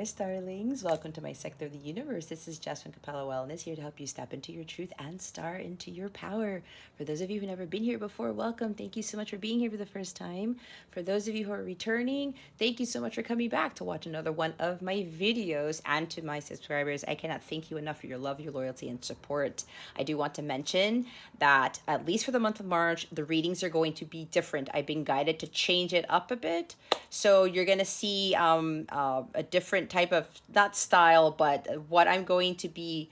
Starlings. Welcome to my sector of the universe. This is Jasmine Capella Wellness, here to help you step into your truth and star into your power. For those of you who've never been here before, welcome. Thank you so much for being here for the first time. For those of you who are returning, thank you so much for coming back to watch another one of my videos. And to my subscribers, I cannot thank you enough for your love, your loyalty, and support. I do want to mention that at least for the month of March, the readings are going to be different. I've been guided to change it up a bit. So you're going to see a different type of, not style, but what I'm going to be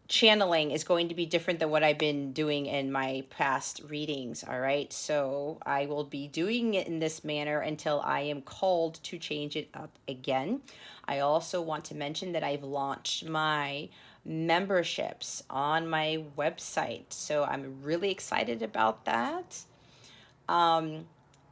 channeling is going to be different than what I've been doing in my past readings. All right. So I will be doing it in this manner until I am called to change it up again. I also want to mention that I've launched my memberships on my website. So I'm really excited about that.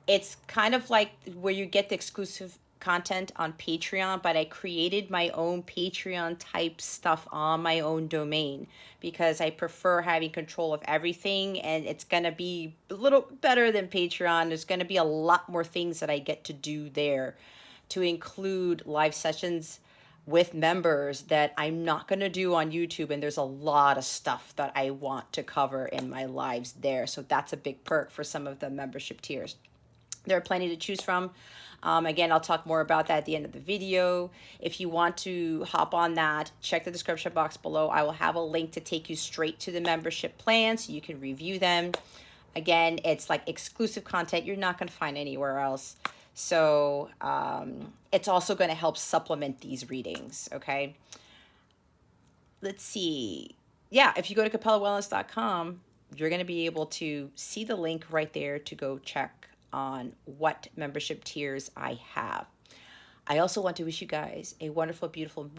It's kind of like where you get the exclusive content on Patreon, but I created my own Patreon type stuff on my own domain because I prefer having control of everything, and it's going to be a little better than Patreon. There's going to be a lot more things that I get to do there, to include live sessions with members that I'm not going to do on YouTube. And there's a lot of stuff that I want to cover in my lives there. So that's a big perk for some of the membership tiers. There are plenty to choose from. Again, I'll talk more about that at the end of the video. If you want to hop on that, check the description box below. I will have a link to take you straight to the membership plan so you can review them. Again, it's like exclusive content you're not going to find anywhere else. So it's also going to help supplement these readings, okay? Let's see. Yeah, if you go to capellawellness.com, you're going to be able to see the link right there to go check on what membership tiers I have. I also want to wish you guys a wonderful, beautiful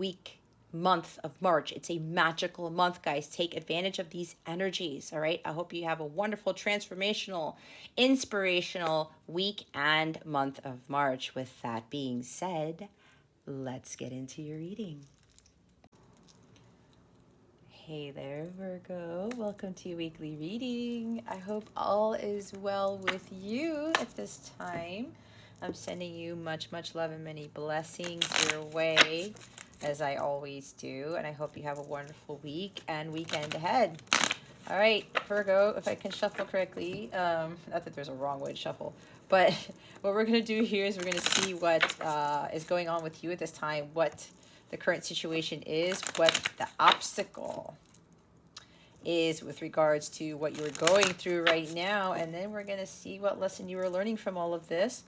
month of March. It's a magical month, guys. Take advantage of these energies, all right? I hope you have a wonderful, transformational, inspirational week and month of March. With that being said, let's get into your reading. Hey there, Virgo. Welcome to your weekly reading. I hope all is well with you at this time. I'm sending you much, much love and many blessings your way, as I always do. And I hope you have a wonderful week and weekend ahead. All right, Virgo, if I can shuffle correctly, not that there's a wrong way to shuffle, but what we're going to do here is we're going to see what is going on with you at this time, what the current situation is, what the obstacle is with regards to what you're going through right now, and then we're going to see what lesson you are learning from all of this.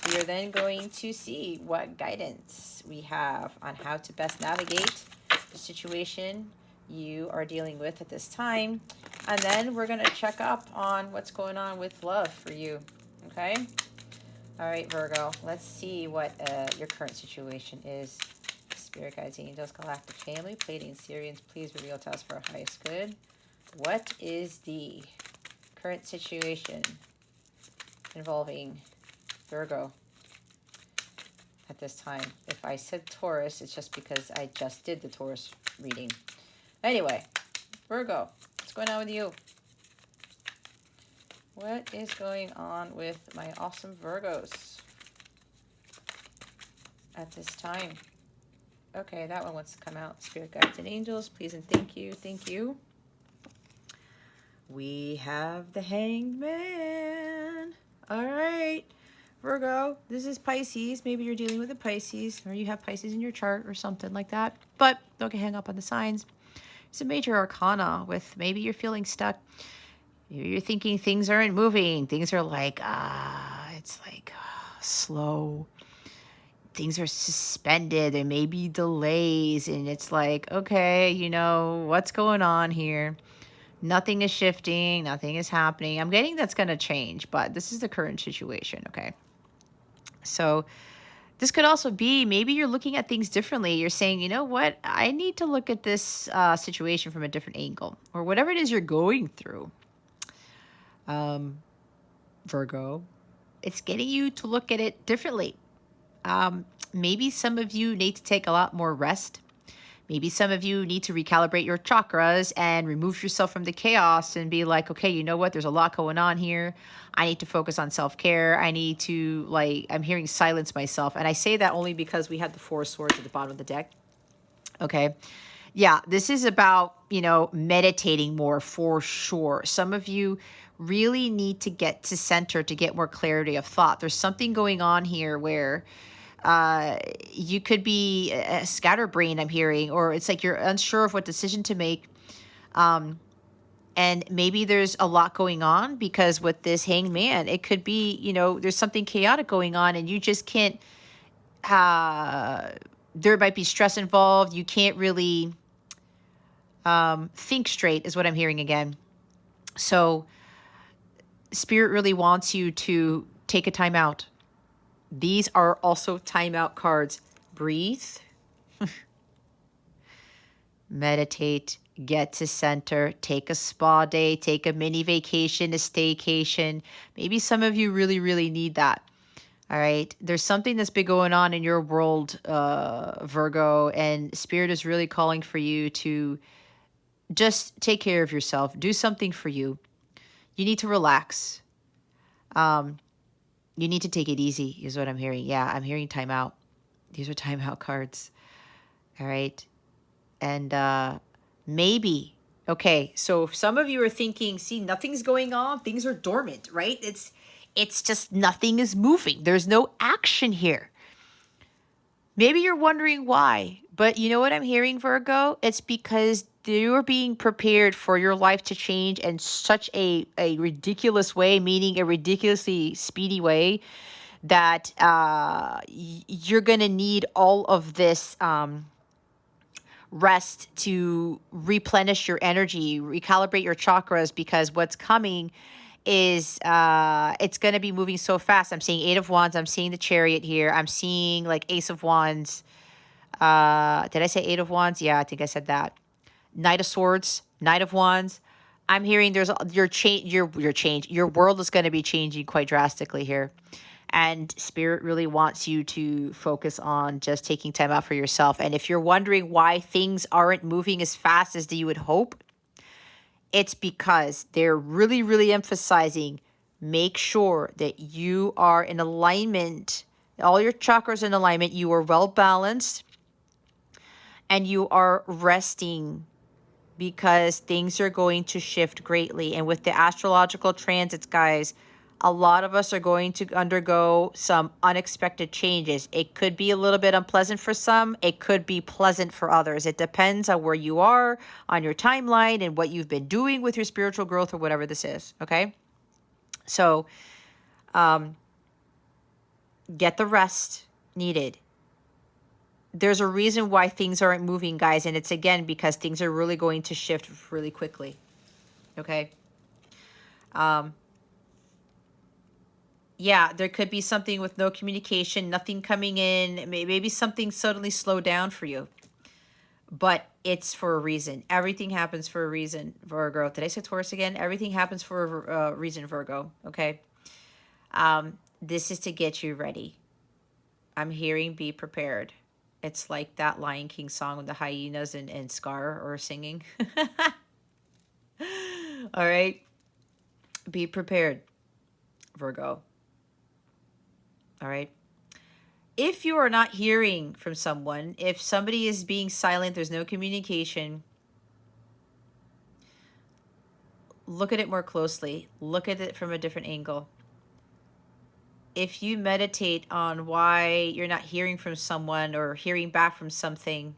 We are then going to see what guidance we have on how to best navigate the situation you are dealing with at this time, and then we're going to check up on what's going on with love for you. Okay? All right, Virgo, let's see what your current situation is. Spirit guides, angels, galactic family, Pleiadians, Sirians, please reveal to us for our highest good. What is the current situation involving Virgo at this time? If I said Taurus, it's just because I just did the Taurus reading. Anyway, Virgo, what's going on with you? What is going on with my awesome Virgos at this time? Okay, that one wants to come out. Spirit guides and angels, please and thank you. Thank you. We have the Hanged Man. All right, Virgo, this is Pisces. Maybe you're dealing with a Pisces, or you have Pisces in your chart or something like that. But don't get hung up on the signs. It's a major arcana with maybe you're feeling stuck. You're thinking things aren't moving. Things are like, it's like slow. Things are suspended. There may be delays, and it's like, okay, you know, what's going on here? Nothing is shifting. Nothing is happening. I'm getting that's going to change, but this is the current situation, okay? So this could also be maybe you're looking at things differently. You're saying, you know what? I need to look at this situation from a different angle, or whatever it is you're going through. Virgo, it's getting you to look at it differently. Maybe some of you need to take a lot more rest. Maybe some of you need to recalibrate your chakras and remove yourself from the chaos and be like, okay, you know what? There's a lot going on here. I need to focus on self-care. I need to, like, I'm hearing silence myself. And I say that only because we have the Four of Swords at the bottom of the deck. Okay. Yeah, this is about, meditating more for sure. Some of you really need to get to center to get more clarity of thought. There's something going on here where you could be scatterbrained, I'm hearing, or it's like you're unsure of what decision to make. And maybe there's a lot going on because with this Hanged Man, it could be, there's something chaotic going on and you just can't, there might be stress involved. You can't really think straight is what I'm hearing again. So Spirit really wants you to take a time out. These are also timeout cards. Breathe, meditate, get to center, take a spa day, take a mini vacation, a staycation. Maybe some of you really, really need that. All right. There's something that's been going on in your world, Virgo, and Spirit is really calling for you to just take care of yourself. Do something for you. You need to relax. You need to take it easy is what I'm hearing. Yeah, I'm hearing timeout. These are timeout cards. All right. And maybe, okay, so if some of you are thinking, see, nothing's going on, things are dormant, right? It's just nothing is moving. There's no action here. Maybe you're wondering why, but you know what I'm hearing, Virgo? It's because you're being prepared for your life to change in such a ridiculous way, meaning a ridiculously speedy way, that you're going to need all of this rest to replenish your energy, recalibrate your chakras, because what's coming is it's going to be moving so fast. I'm seeing Eight of Wands. I'm seeing the Chariot here. I'm seeing like Ace of Wands. Did I say Eight of Wands? Yeah, I think I said that. Knight of Swords, Knight of Wands. I'm hearing there's your world is going to be changing quite drastically here. And Spirit really wants you to focus on just taking time out for yourself. And if you're wondering why things aren't moving as fast as you would hope, it's because they're really, really emphasizing, make sure that you are in alignment, all your chakras in alignment, you are well balanced, and you are resting, because things are going to shift greatly. And with the astrological transits, guys, a lot of us are going to undergo some unexpected changes. It could be a little bit unpleasant for some. It could be pleasant for others. It depends on where you are on your timeline and what you've been doing with your spiritual growth or whatever this is, okay? So get the rest needed. There's a reason why things aren't moving, guys, and it's, again, because things are really going to shift really quickly, okay? Yeah, there could be something with no communication, nothing coming in, maybe something suddenly slowed down for you. But it's for a reason. Everything happens for a reason, Virgo. Did I say Taurus again? Everything happens for a reason, Virgo, okay? This is to get you ready. I'm hearing be prepared. It's like that Lion King song with the hyenas and Scar are singing. All right? Be prepared, Virgo. All right? If you are not hearing from someone, if somebody is being silent, there's no communication, look at it more closely. Look at it from a different angle. If you meditate on why you're not hearing from someone or hearing back from something,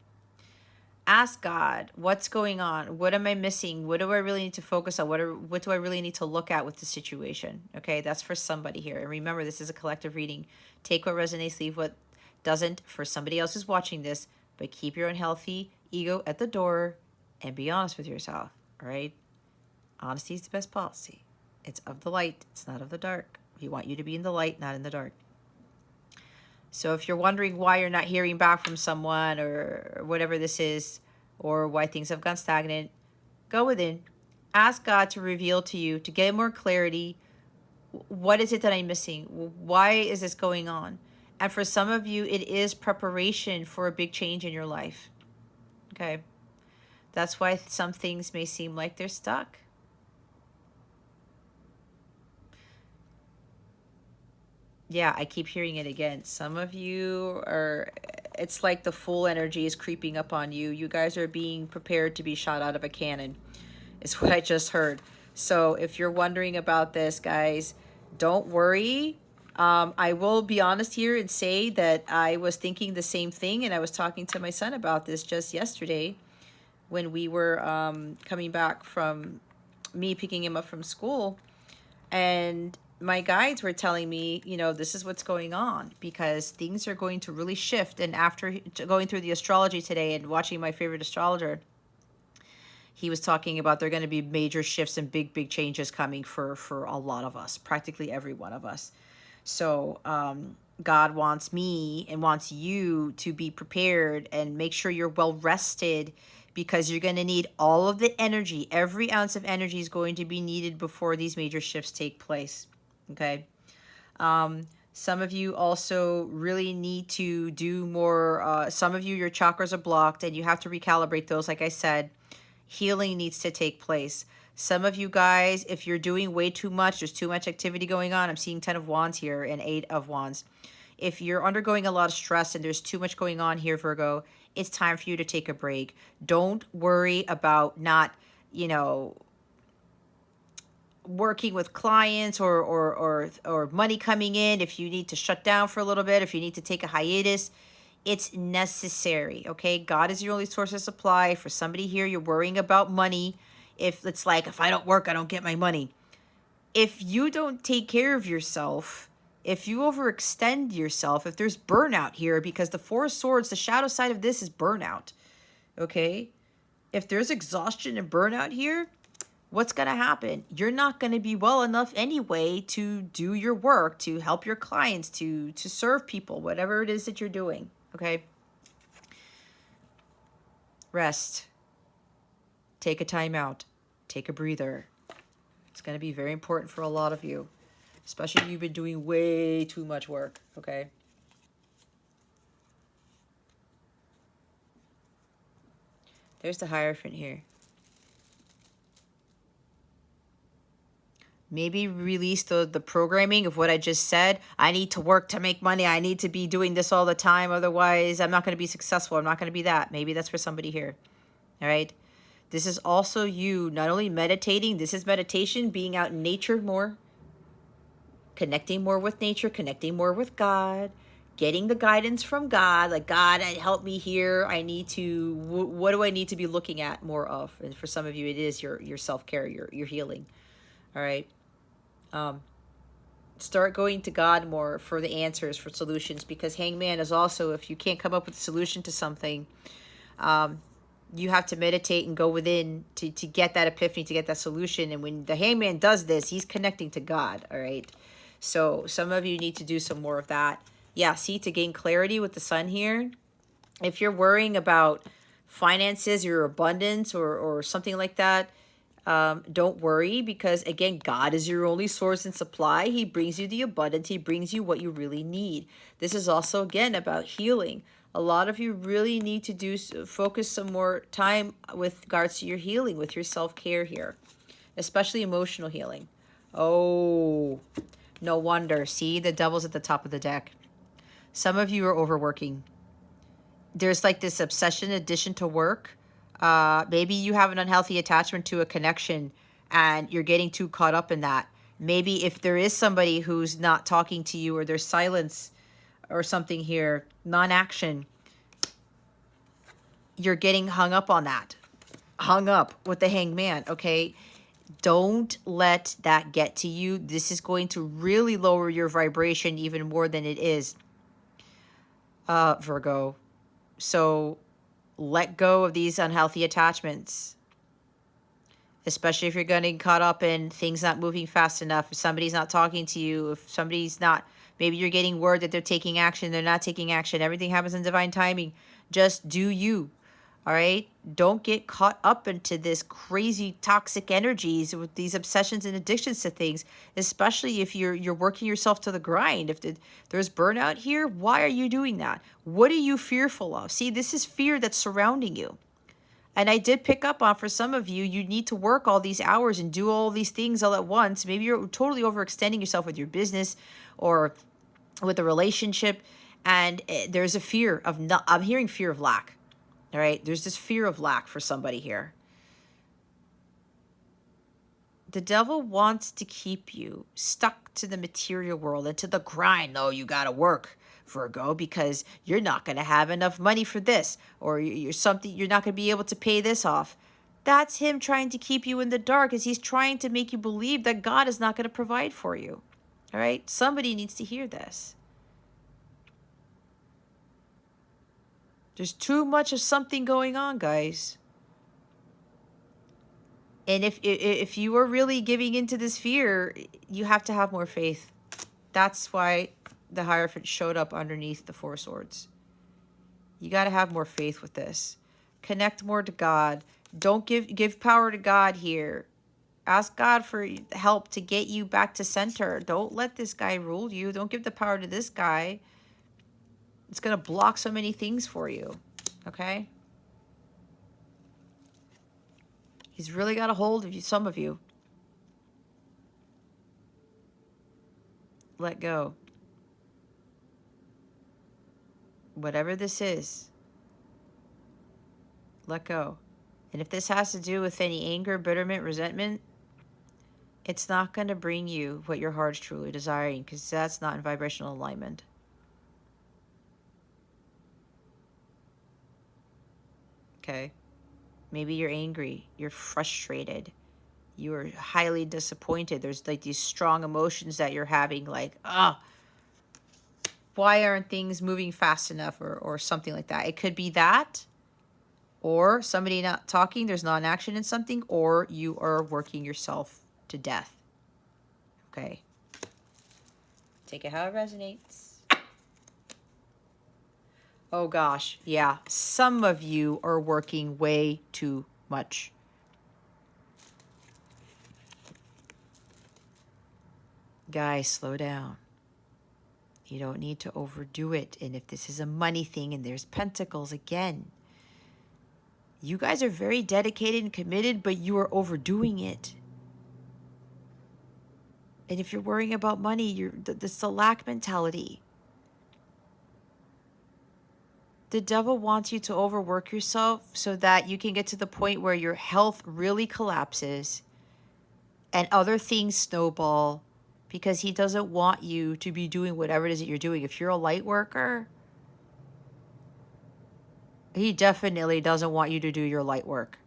ask God, what's going on? What am I missing? What do I really need to focus on? What do I really need to look at with the situation? Okay, that's for somebody here. And remember, this is a collective reading. Take what resonates, leave what doesn't for somebody else who's watching this, but keep your own healthy ego at the door and be honest with yourself, all right? Honesty is the best policy. It's of the light. It's not of the dark. We want you to be in the light, not in the dark. So if you're wondering why you're not hearing back from someone or whatever this is, or why things have gone stagnant, go within. Ask God to reveal to you, to get more clarity. What is it that I'm missing? Why is this going on? And for some of you, it is preparation for a big change in your life. Okay. That's why some things may seem like they're stuck. Yeah, I keep hearing it again. Some of you are, it's like the full energy is creeping up on you. You guys are being prepared to be shot out of a cannon, is what I just heard. So if you're wondering about this, guys, don't worry. I will be honest here and say that I was thinking the same thing, and I was talking to my son about this just yesterday when we were coming back from me picking him up from school. And my guides were telling me, this is what's going on because things are going to really shift. And after going through the astrology today and watching my favorite astrologer, he was talking about there are going to be major shifts and big changes coming for a lot of us, practically every one of us. So God wants me and wants you to be prepared and make sure you're well rested, because you're going to need all of the energy. Every ounce of energy is going to be needed before these major shifts take place. Okay. Some of you also really need to do more. Some of you, your chakras are blocked and you have to recalibrate those. Like I said, healing needs to take place. Some of you guys, if you're doing way too much, there's too much activity going on. I'm seeing 10 of Wands here and 8 of Wands. If you're undergoing a lot of stress and there's too much going on here, Virgo, it's time for you to take a break. Don't worry about not, working with clients or money coming in. If you need to shut down for a little bit, if you need to take a hiatus, it's necessary. Okay, God is your only source of supply. For somebody here, you're worrying about money. If it's like, if I don't work, I don't get my money. If you don't take care of yourself, if you overextend yourself, if there's burnout here, because the Four of Swords, the shadow side of this is burnout. Okay, if there's exhaustion and burnout here, what's going to happen? You're not going to be well enough anyway to do your work, to help your clients, to serve people, whatever it is that you're doing. Okay. Rest. Take a time out. Take a breather. It's going to be very important for a lot of you, especially if you've been doing way too much work. Okay. There's the Hierophant here. Maybe release the programming of what I just said. I need to work to make money. I need to be doing this all the time. Otherwise, I'm not going to be successful. I'm not going to be that. Maybe that's for somebody here. All right. This is also you not only meditating. This is meditation, being out in nature more, connecting more with nature, connecting more with God, getting the guidance from God. Like, God, help me here. I need to, what do I need to be looking at more of? And for some of you, it is your self-care, your healing. All right. Start going to God more for the answers, for solutions, because Hangman is also, if you can't come up with a solution to something, you have to meditate and go within to get that epiphany, to get that solution. And when the Hangman does this, he's connecting to God. All right. So some of you need to do some more of that. Yeah. See, to gain clarity with the Sun here, if you're worrying about finances, your abundance, or something like that, don't worry, because again, God is your only source and supply. He brings you the abundance. He brings you what you really need. This is also, again, about healing. A lot of you really need to focus some more time with regards to your healing, with your self-care here, especially emotional healing. Oh, no wonder. See, the Devil's at the top of the deck. Some of you are overworking. There's like this obsession addition to work. Maybe you have an unhealthy attachment to a connection and you're getting too caught up in that. Maybe if there is somebody who's not talking to you, or there's silence or something here, non-action, you're getting hung up on that. Hung up with the Hangman, okay? Don't let that get to you. This is going to really lower your vibration even more than it is, Virgo. So let go of these unhealthy attachments, especially if you're getting caught up in things not moving fast enough, if somebody's not talking to you, if somebody's not, maybe you're getting word that they're taking action, they're not taking action. Everything happens in divine timing. Just do you. All right? Don't get caught up into this crazy toxic energies with these obsessions and addictions to things, especially if you're working yourself to the grind. If there's burnout here, why are you doing that? What are you fearful of? See, this is fear that's surrounding you. And I did pick up on, for some of you, you need to work all these hours and do all these things all at once. Maybe you're totally overextending yourself with your business or with a relationship. And there's a fear of not, I'm hearing fear of lack. All right. There's this fear of lack for somebody here. The devil wants to keep you stuck to the material world and to the grind. No, you got to work, Virgo, because you're not going to have enough money for this, or you're not going to be able to pay this off. That's him trying to keep you in the dark, as he's trying to make you believe that God is not going to provide for you. All right? Somebody needs to hear this. There's too much of something going on, guys. And if you are really giving into this fear, you have to have more faith. That's why the Hierophant showed up underneath the Four Swords. You got to have more faith with this. Connect more to God. Don't give power to God here. Ask God for help to get you back to center. Don't let this guy rule you. Don't give the power to this guy. It's going to block so many things for you. Okay? He's really got a hold of you, some of you. Let go. Whatever this is, let go. And if this has to do with any anger, bitterment, resentment, it's not going to bring you what your heart's truly desiring, because that's not in vibrational alignment. Okay? Maybe you're angry, you're frustrated, you are highly disappointed. There's like these strong emotions that you're having, like, why aren't things moving fast enough, or something like that. It could be that, or somebody not talking, there's non-action in something, or you are working yourself to death. Okay? Take it how it resonates. Oh gosh, yeah. Some of you are working way too much. Guys, slow down. You don't need to overdo it. And if this is a money thing, and there's pentacles again, you guys are very dedicated and committed, but you are overdoing it. And if you're worrying about money, that's the lack mentality. The devil wants you to overwork yourself so that you can get to the point where your health really collapses and other things snowball, because he doesn't want you to be doing whatever it is that you're doing. If you're a light worker, he definitely doesn't want you to do your light work.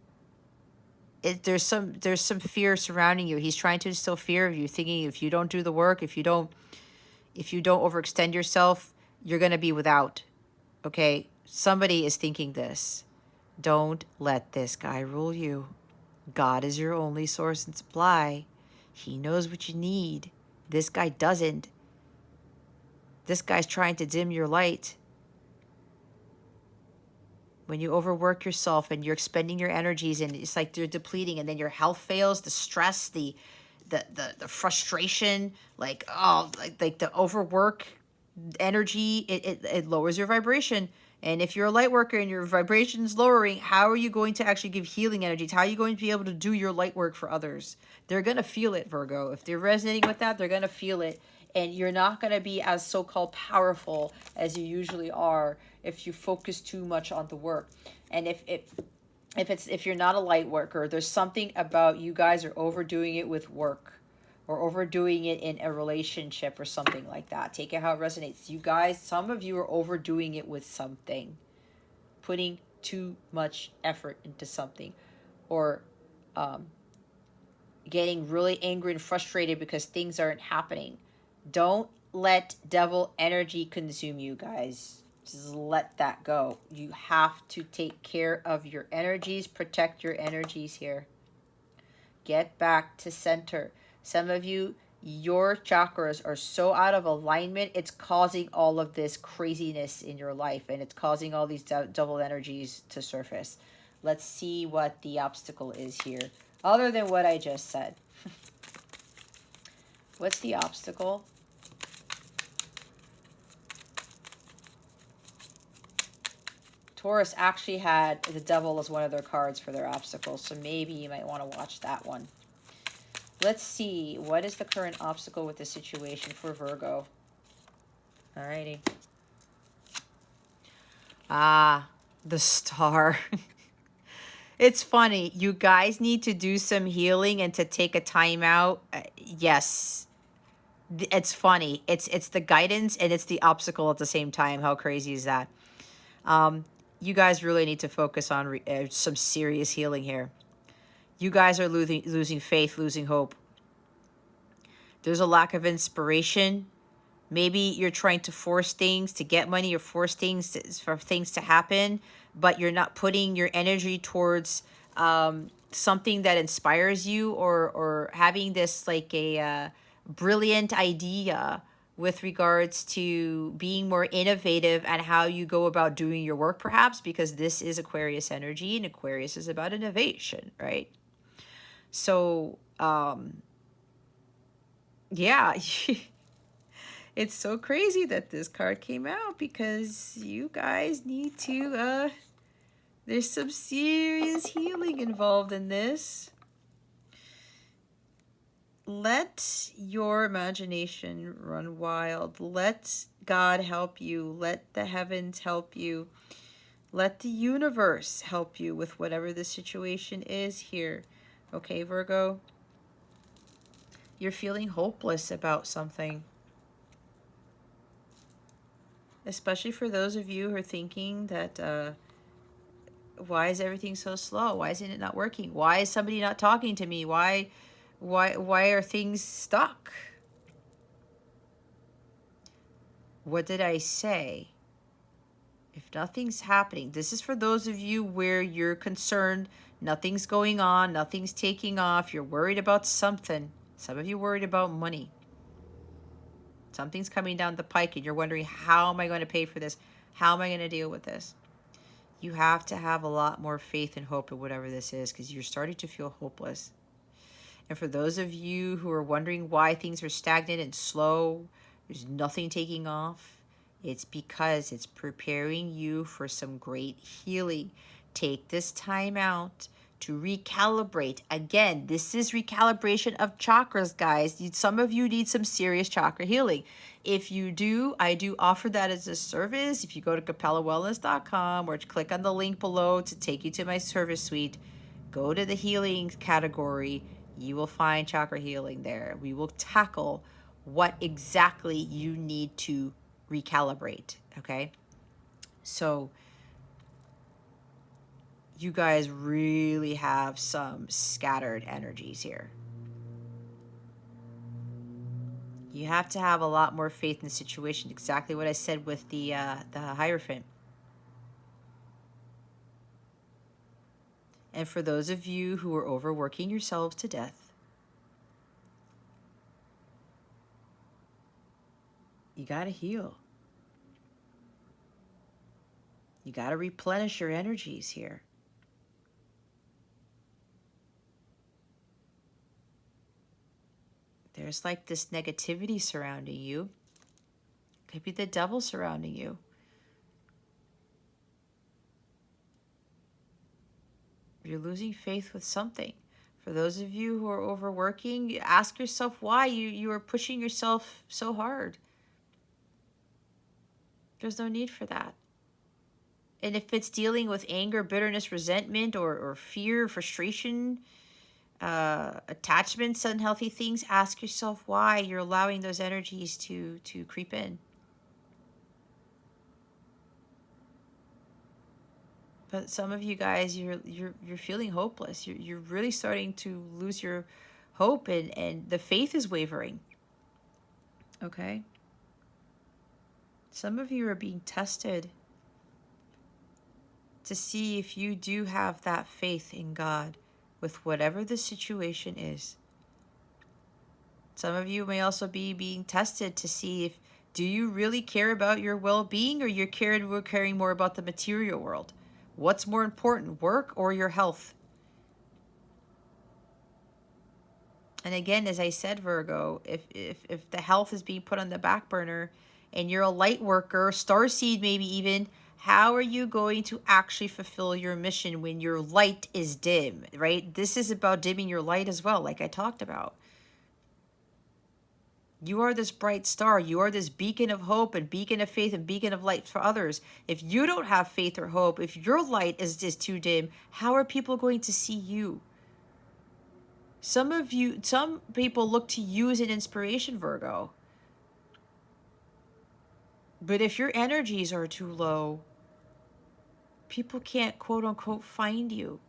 There's some fear surrounding you. He's trying to instill fear of you, thinking if you don't do the work, if you don't overextend yourself, you're going to be without. Okay? Somebody is thinking this. Don't let this guy rule you. God is your only source and supply. He knows what you need. This guy doesn't. This guy's trying to dim your light. When you overwork yourself and you're expending your energies, and it's like you're depleting, and then your health fails, the stress, the frustration, like the overwork energy, it lowers your vibration. And if you're a light worker and your vibration is lowering, how are you going to actually give healing energies? How are you going to be able to do your light work for others? They're going to feel it, Virgo. If they're resonating with that, they're going to feel it. And you're not going to be as so-called powerful as you usually are if you focus too much on the work. And if you're not a light worker, there's something about you guys are overdoing it with work, or overdoing it in a relationship or something like that. Take it how it resonates. You guys, some of you are overdoing it with something, putting too much effort into something, or getting really angry and frustrated because things aren't happening. Don't let devil energy consume you, guys. Just let that go. You have to take care of your energies, protect your energies here. Get back to center. Some of you, your chakras are so out of alignment, it's causing all of this craziness in your life, and it's causing all these double energies to surface. Let's see what the obstacle is here, other than what I just said. What's the obstacle? Taurus actually had the devil as one of their cards for their obstacles, so maybe you might want to watch that one. Let's see. What is the current obstacle with the situation for Virgo? Alrighty. Ah, the star. It's funny. You guys need to do some healing and to take a time out. Yes. It's funny. It's the guidance and it's the obstacle at the same time. How crazy is that? You guys really need to focus on some serious healing here. You guys are losing faith, losing hope. There's a lack of inspiration. Maybe you're trying to force things to get money or force things for things to happen, but you're not putting your energy towards something that inspires you, or having this like a brilliant idea with regards to being more innovative and how you go about doing your work, perhaps, because this is Aquarius energy and Aquarius is about innovation, right? So, yeah. It's so crazy that this card came out because you guys need to, there's some serious healing involved in this. Let your imagination run wild. Let God help you. Let the heavens help you. Let the universe help you with whatever the situation is here. Okay, Virgo? You're feeling hopeless about something. Especially for those of you who are thinking that, why is everything so slow? Why isn't it not working? Why is somebody not talking to me? Why are things stuck? What did I say? If nothing's happening, this is for those of you where you're concerned, nothing's going on, nothing's taking off, you're worried about something. Some of you worried about money. Something's coming down the pike and you're wondering, how am I going to pay for this? How am I going to deal with this? You have to have a lot more faith and hope in whatever this is, because you're starting to feel hopeless. And for those of you who are wondering why things are stagnant and slow, there's nothing taking off, it's because it's preparing you for some great healing. Take this time out to recalibrate. Again, this is recalibration of chakras, guys. Some of you need some serious chakra healing. If you do, I do offer that as a service. If you go to capellawellness.com or click on the link below to take you to my service suite, go to the healing category. You will find chakra healing there. We will tackle what exactly you need to recalibrate, okay? So you guys really have some scattered energies here. You have to have a lot more faith in the situation. Exactly what I said with the Hierophant. And for those of you who are overworking yourselves to death, you got to heal. You got to replenish your energies here. There's like this negativity surrounding you. Could be the devil surrounding you. You're losing faith with something. For those of you who are overworking, ask yourself why you are pushing yourself so hard. There's no need for that. And if it's dealing with anger, bitterness, resentment, or fear, frustration, attachments, unhealthy things, ask yourself why you're allowing those energies to creep in. But some of you guys, you're feeling hopeless. You're really starting to lose your hope, and the faith is wavering. Okay? Some of you are being tested to see if you do have that faith in God with whatever the situation is. Some of you may also be being tested to see if, do you really care about your well-being, or you're caring more about the material world? What's more important, work or your health? And again, as I said, Virgo, if the health is being put on the back burner and you're a light worker, starseed maybe even, How are you going to actually fulfill your mission when your light is dim, right? This is about dimming your light as well, like I talked about. You are this bright star. You are this beacon of hope and beacon of faith and beacon of light for others. If you don't have faith or hope, if your light is just too dim, how are people going to see you? Some people look to you as an inspiration, Virgo. But if your energies are too low, people can't quote unquote find you.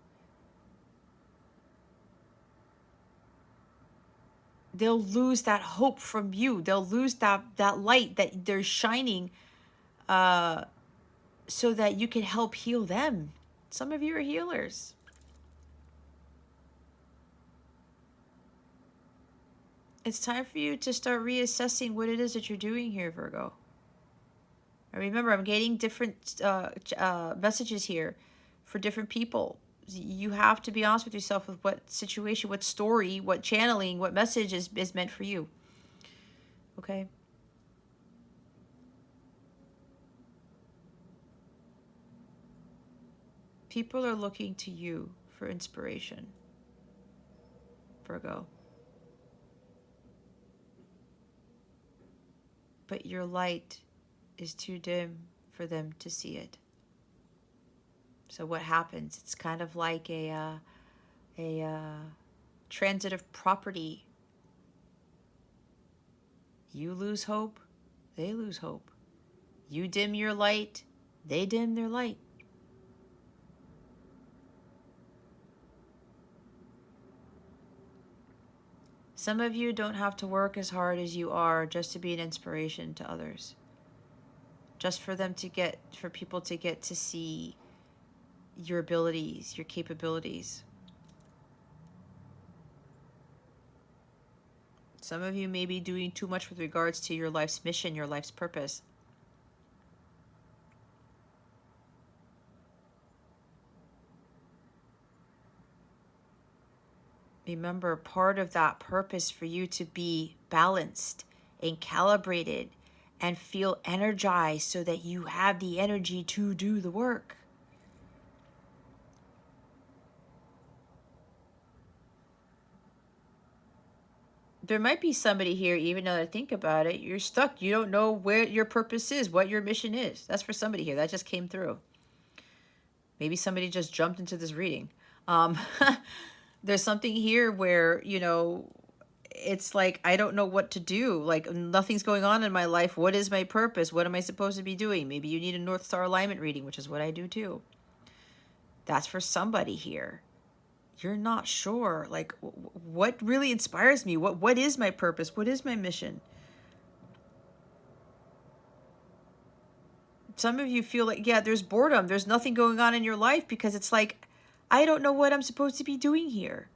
They'll lose that hope from you. They'll lose that light that they're shining so that you can help heal them. Some of you are healers. It's time for you to start reassessing what it is that you're doing here, Virgo. And remember, I'm getting different messages here for different people. You have to be honest with yourself with what situation, what story, what channeling, what message is meant for you. Okay? People are looking to you for inspiration, Virgo. But your light is too dim for them to see it. So what happens? It's kind of like a transitive property. You lose hope, they lose hope. You dim your light, they dim their light. Some of you don't have to work as hard as you are just to be an inspiration to others. Just for people to get to see your abilities, your capabilities. Some of you may be doing too much with regards to your life's mission, your life's purpose. Remember, part of that purpose for you to be balanced and calibrated and feel energized so that you have the energy to do the work. There might be somebody here, even though I think about it, you're stuck. You don't know where your purpose is, what your mission is. That's for somebody here. That just came through. Maybe somebody just jumped into this reading. There's something here where, it's like, I don't know what to do. Like, nothing's going on in my life. What is my purpose? What am I supposed to be doing? Maybe you need a North Star alignment reading, which is what I do too. That's for somebody here. You're not sure, like, what really inspires me? What is my purpose? What is my mission? Some of you feel like, yeah, there's boredom. There's nothing going on in your life because it's like, I don't know what I'm supposed to be doing here.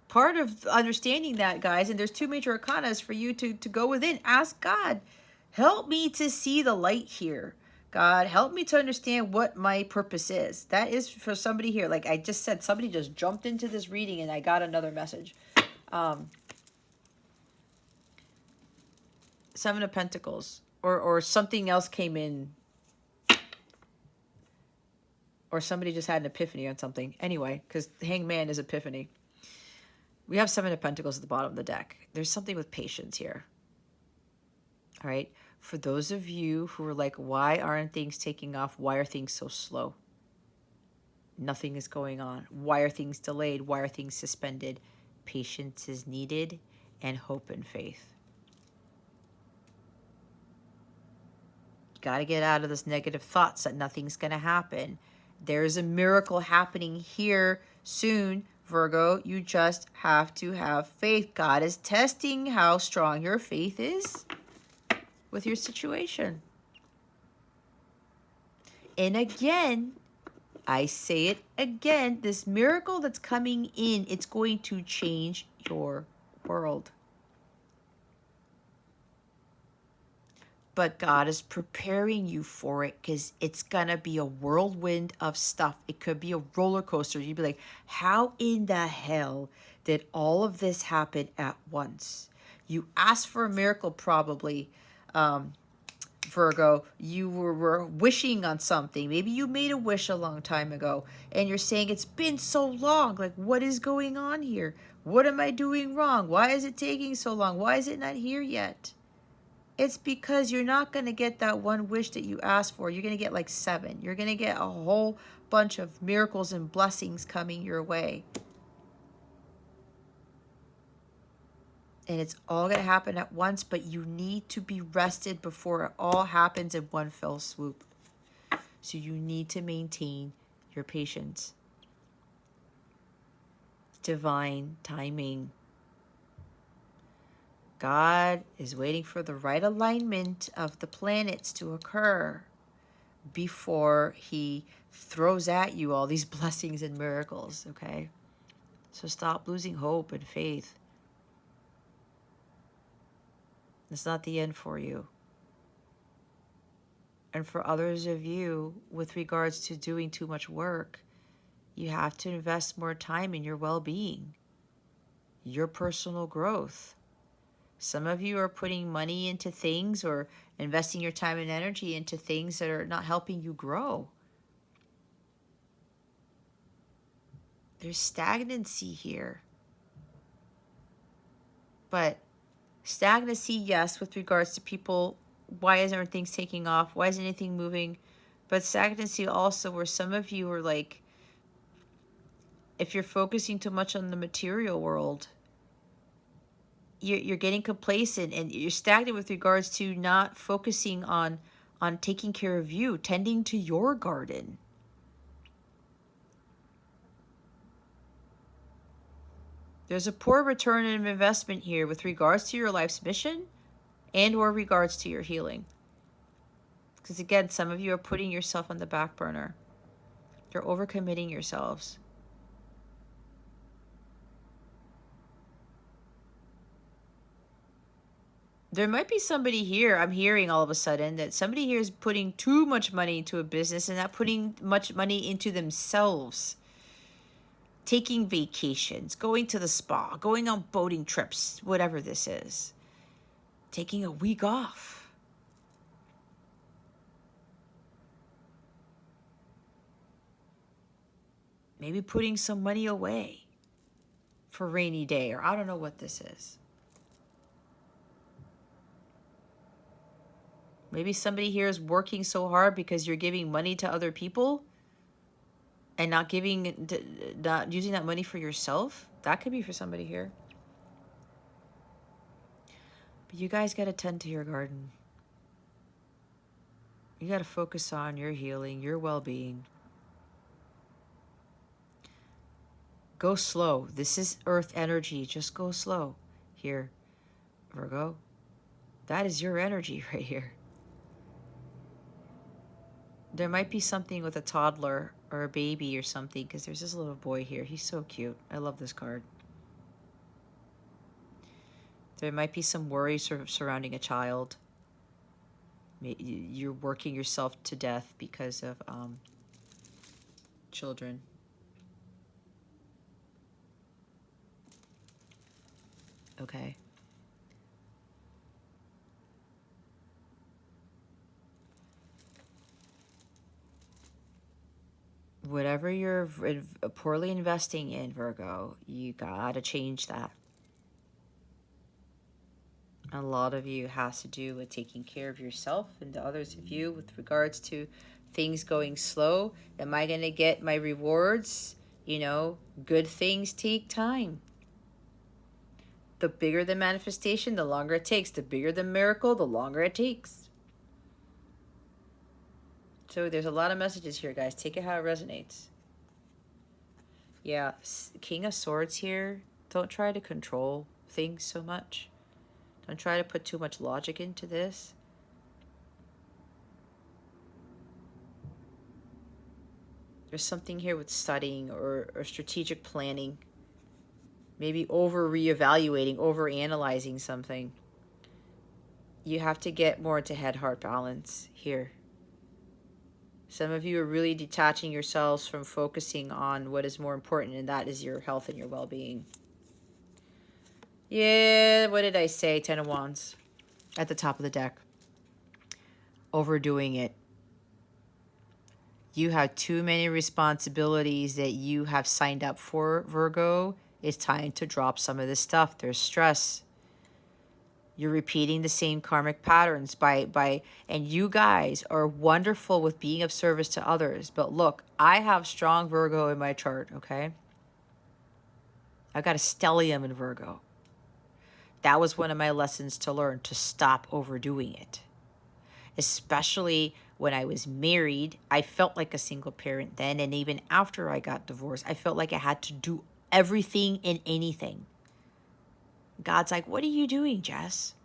Part of understanding that, guys, and there's two major arcanas for you to go within. Ask God, help me to see the light here. God, help me to understand what my purpose is. That is for somebody here. Like I just said, somebody just jumped into this reading and I got another message. Seven of Pentacles. Or something else came in. Or somebody just had an epiphany on something. Anyway, because Hangman is epiphany. We have Seven of Pentacles at the bottom of the deck. There's something with patience here. All right. For those of you who are like, why aren't things taking off? Why are things so slow? Nothing is going on. Why are things delayed? Why are things suspended? Patience is needed and hope and faith. Got to get out of this negative thoughts that nothing's going to happen. There's a miracle happening here soon, Virgo. You just have to have faith. God is testing how strong your faith is with your situation. And again, I say it again, this miracle that's coming in, it's going to change your world. But God is preparing you for it because it's going to be a whirlwind of stuff. It could be a roller coaster. You'd be like, how in the hell did all of this happen at once? You asked for a miracle probably. Virgo, you were wishing on something. Maybe you made a wish a long time ago and you're saying it's been so long. Like, what is going on here? What am I doing wrong? Why is it taking so long? Why is it not here yet? It's because you're not going to get that one wish that you asked for. You're going to get like 7. You're going to get a whole bunch of miracles and blessings coming your way. And it's all going to happen at once, but you need to be rested before it all happens in one fell swoop. So you need to maintain your patience. Divine timing. God is waiting for the right alignment of the planets to occur before he throws at you all these blessings and miracles, okay? So stop losing hope and faith. It's not the end for you. And for others of you, with regards to doing too much work, you have to invest more time in your well-being, your personal growth. Some of you are putting money into things or investing your time and energy into things that are not helping you grow. There's stagnancy here. But stagnancy, yes, with regards to people, why isn't things taking off? Why isn't anything moving? But stagnancy also where some of you are like, if you're focusing too much on the material world, you're getting complacent and you're stagnant with regards to not focusing on taking care of you, tending to your garden. There's a poor return of investment here with regards to your life's mission and or regards to your healing. Because again, some of you are putting yourself on the back burner. You're overcommitting yourselves. There might be somebody here, I'm hearing all of a sudden, that somebody here is putting too much money into a business and not putting much money into themselves. Taking vacations, going to the spa, going on boating trips, whatever this is. Taking a week off. Maybe putting some money away for rainy day, or I don't know what this is. Maybe somebody here is working so hard because you're giving money to other people and not using that money for yourself. That could be for somebody here. But you guys got to tend to your garden. You got to focus on your healing, your well-being. Go slow. This is earth energy. Just go slow here, Virgo. That is your energy right here. There might be something with a toddler or a baby or something, because there's this little boy here. He's so cute. I love this card. There might be some worry surrounding a child. You're working yourself to death because of children. Okay. Whatever you're poorly investing in, Virgo, you gotta change that. A lot of you has to do with taking care of yourself, and the others of you with regards to things going slow. Am I gonna get my rewards? You know, good things take time. The bigger the manifestation, the longer it takes. The bigger the miracle, the longer it takes. So there's a lot of messages here, guys. Take it how it resonates. Yeah, King of Swords here. Don't try to control things so much. Don't try to put too much logic into this. There's something here with studying or strategic planning. Maybe reevaluating, over-analyzing something. You have to get more into head-heart balance here. Some of you are really detaching yourselves from focusing on what is more important, and that is your health and your well-being. Yeah, what did I say? 10 of Wands at the top of the deck. overdoing it. You have too many responsibilities that you have signed up for, Virgo. It's time to drop some of this stuff. There's stress. You're repeating the same karmic patterns and you guys are wonderful with being of service to others. But look, I have strong Virgo in my chart, okay? I've got a stellium in Virgo. That was one of my lessons to learn, to stop overdoing it. Especially when I was married, I felt like a single parent then. And even after I got divorced, I felt like I had to do everything and anything. God's like, what are you doing, Jess?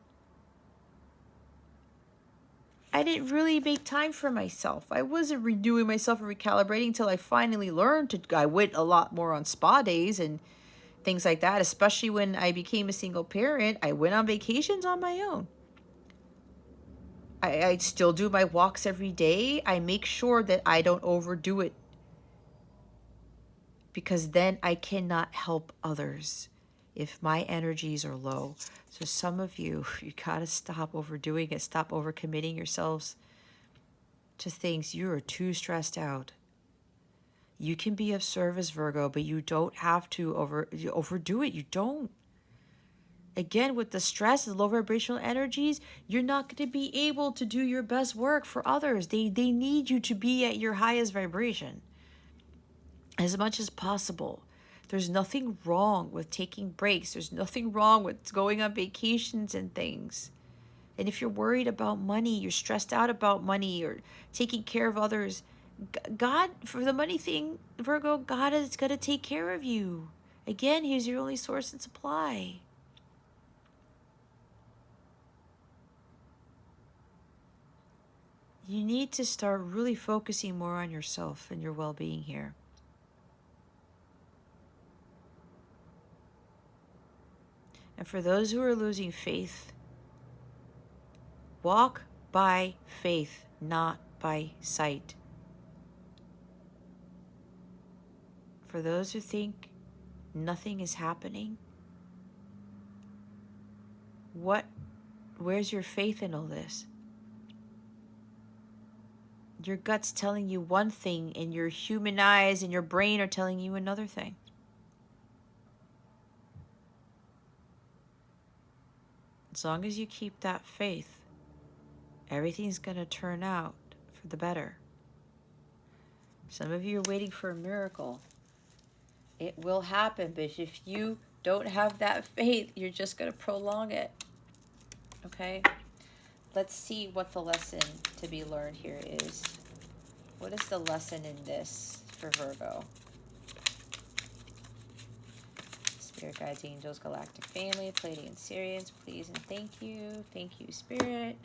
I didn't really make time for myself. I wasn't redoing myself and recalibrating until I finally learned to. I went a lot more on spa days and things like that, especially when I became a single parent. I went on vacations on my own. I still do my walks every day. I make sure that I don't overdo it, because then I cannot help others if my energies are low. So some of you, you gotta stop overdoing it. Stop overcommitting yourselves to things. You are too stressed out. You can be of service, Virgo, but you don't have to overdo it. You don't. Again, with the stress, the low vibrational energies, you're not going to be able to do your best work for others. They need you to be at your highest vibration as much as possible. There's nothing wrong with taking breaks. There's nothing wrong with going on vacations and things. And if you're worried about money, you're stressed out about money or taking care of others, God, for the money thing, Virgo, God is going to take care of you. Again, He's your only source and supply. You need to start really focusing more on yourself and your well-being here. And for those who are losing faith, walk by faith, not by sight. For those who think nothing is happening, where's your faith in all this? Your gut's telling you one thing, and your human eyes and your brain are telling you another thing. As long as you keep that faith, everything's going to turn out for the better. Some of you are waiting for a miracle. It will happen, but if you don't have that faith, you're just going to prolong it. Okay? Let's see what the lesson to be learned here is. What is the lesson in this for Virgo? Spirit guides, angels, galactic family, Pleiadian Sirians, please and thank you. Thank you, Spirit.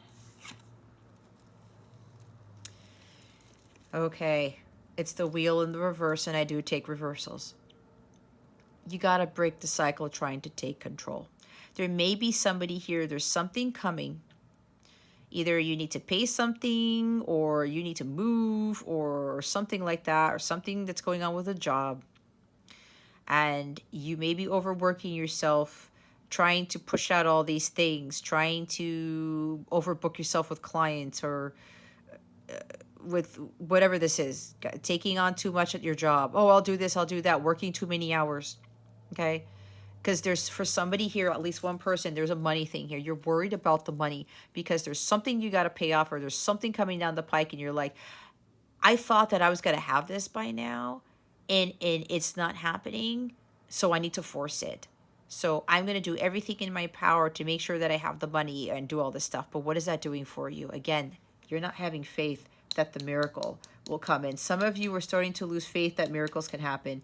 Okay, it's the wheel in the reverse, and I do take reversals. You got to break the cycle of trying to take control. There may be somebody here, there's something coming. Either you need to pay something, or you need to move, or something like that, or something that's going on with a job. And you may be overworking yourself, trying to push out all these things, trying to overbook yourself with clients or with whatever this is, taking on too much at your job. Oh, I'll do this, I'll do that, working too many hours. Okay? Because there's, for somebody here, at least one person, there's a money thing here. You're worried about the money because there's something you got to pay off, or there's something coming down the pike, and you're like, I thought that I was going to have this by now, and it's not happening, so I need to force it. So I'm going to do everything in my power to make sure that I have the money and do all this stuff. But what is that doing for you? Again, you're not having faith that the miracle will come in. Some of you are starting to lose faith that miracles can happen.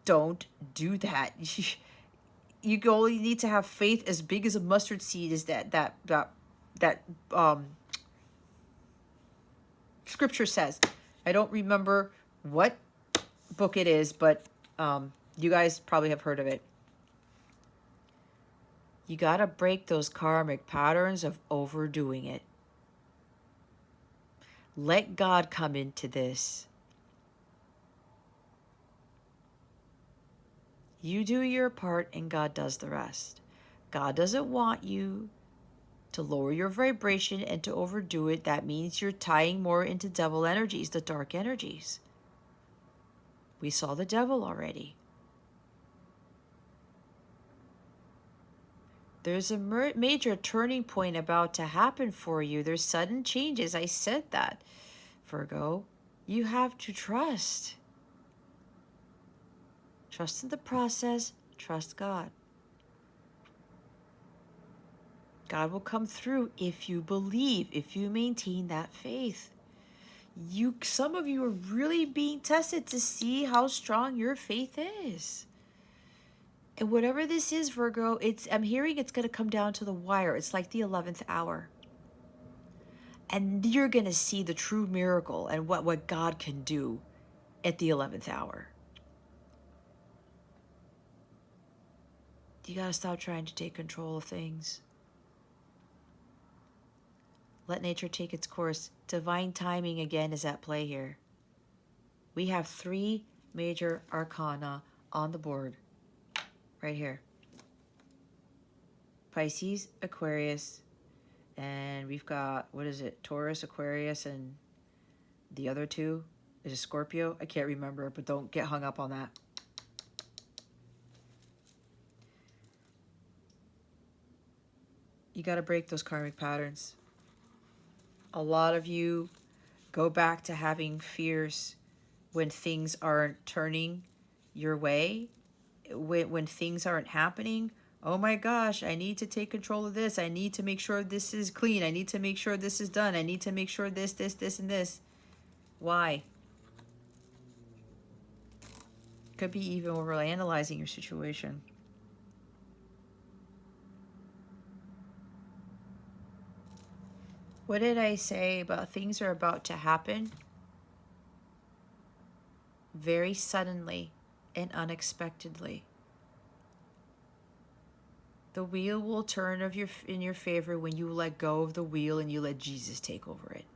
Don't do that. You only need to have faith as big as a mustard seed, is that scripture says. I don't remember what book it is, but you guys probably have heard of it. You got to break those karmic patterns of overdoing it. Let God come into this. You do your part and God does the rest. God doesn't want you To lower your vibration and to overdo it, that means you're tying more into devil energies, the dark energies. We saw the devil already. There's a major turning point about to happen for you. There's sudden changes. I said that, Virgo. You have to trust. Trust in the process. Trust God. God will come through if you believe, if you maintain that faith. Some of you are really being tested to see how strong your faith is. And whatever this is, Virgo, I'm hearing it's going to come down to the wire. It's like the 11th hour. And you're going to see the true miracle and what God can do at the 11th hour. You got to stop trying to take control of things. Let nature take its course. Divine timing again is at play here. We have 3 major arcana on the board right here. Pisces, Aquarius, and we've got, what is it? Taurus, Aquarius, and the other 2 is a Scorpio. I can't remember, but don't get hung up on that. You got to break those karmic patterns. A lot of you go back to having fears when things aren't turning your way, when things aren't happening. Oh my gosh, I need to take control of this. I need to make sure this is clean. I need to make sure this is done. I need to make sure this, and this. Why? Could be even overanalyzing your situation. What did I say about things are about to happen very suddenly and unexpectedly? The wheel will turn in your favor when you let go of the wheel and you let Jesus take over it.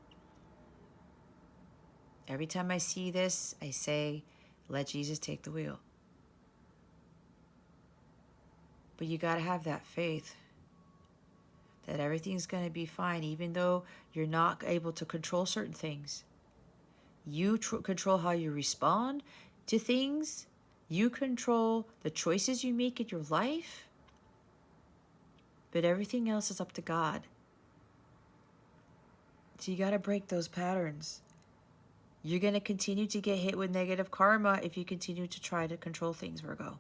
Every time I see this, I say, let Jesus take the wheel. But you got to have that faith that everything's going to be fine, even though you're not able to control certain things. You control how you respond to things. You control the choices you make in your life. But everything else is up to God. So you got to break those patterns. You're going to continue to get hit with negative karma if you continue to try to control things, Virgo.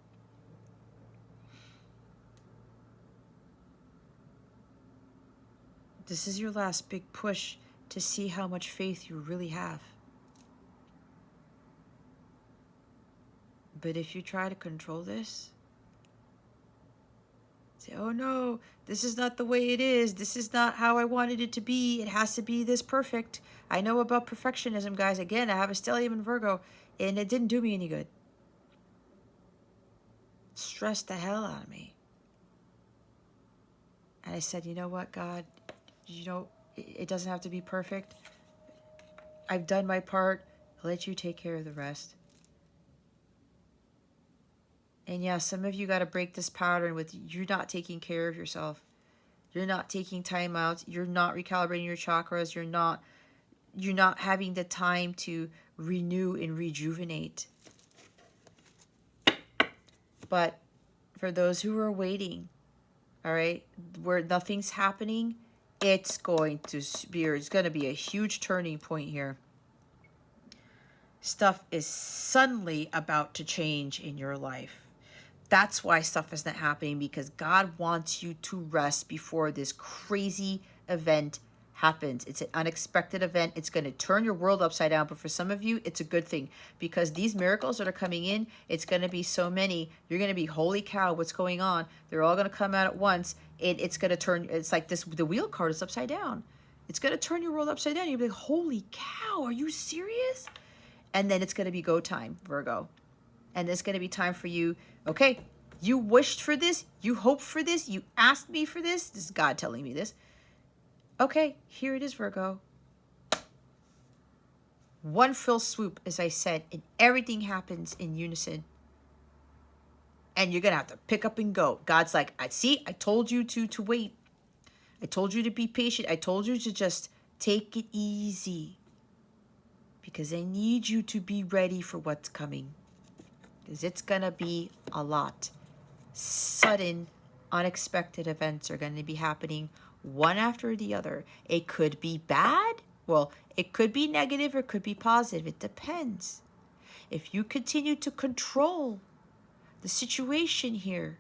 This is your last big push to see how much faith you really have. But if you try to control this, say, oh no, this is not the way it is. This is not how I wanted it to be. It has to be this perfect. I know about perfectionism, guys. Again, I have a stellium in Virgo, and it didn't do me any good. It stressed the hell out of me. And I said, you know what, God? It doesn't have to be perfect. I've done my part. I'll let you take care of the rest. And yeah, some of you got to break this pattern with you're not taking care of yourself. You're not taking time out. You're not recalibrating your chakras. You're not having the time to renew and rejuvenate. But for those who are waiting, all right, where nothing's happening, it's going to be a huge turning point here. Stuff is suddenly about to change in your life. That's why stuff is not happening, because God wants you to rest before this crazy event happens. It's an unexpected event. It's going to turn your world upside down. But for some of you, it's a good thing, because these miracles that are coming in, it's going to be so many. You're going to be, holy cow, what's going on? They're all going to come out at once. It's going to turn, it's like this, the wheel card is upside down. It's going to turn your world upside down. You'll be like, holy cow, are you serious? And then it's going to be go time, Virgo. And it's going to be time for you. Okay, you wished for this. You hoped for this. You asked me for this. This is God telling me this. Okay, here it is, Virgo. One fell swoop, as I said, and everything happens in unison. And you're going to have to pick up and go. God's like, I told you to wait. I told you to be patient. I told you to just take it easy. Because I need you to be ready for what's coming. Because it's going to be a lot. Sudden, unexpected events are going to be happening one after the other. It could be bad. Well, it could be negative or it could be positive. It depends. If you continue to control the situation here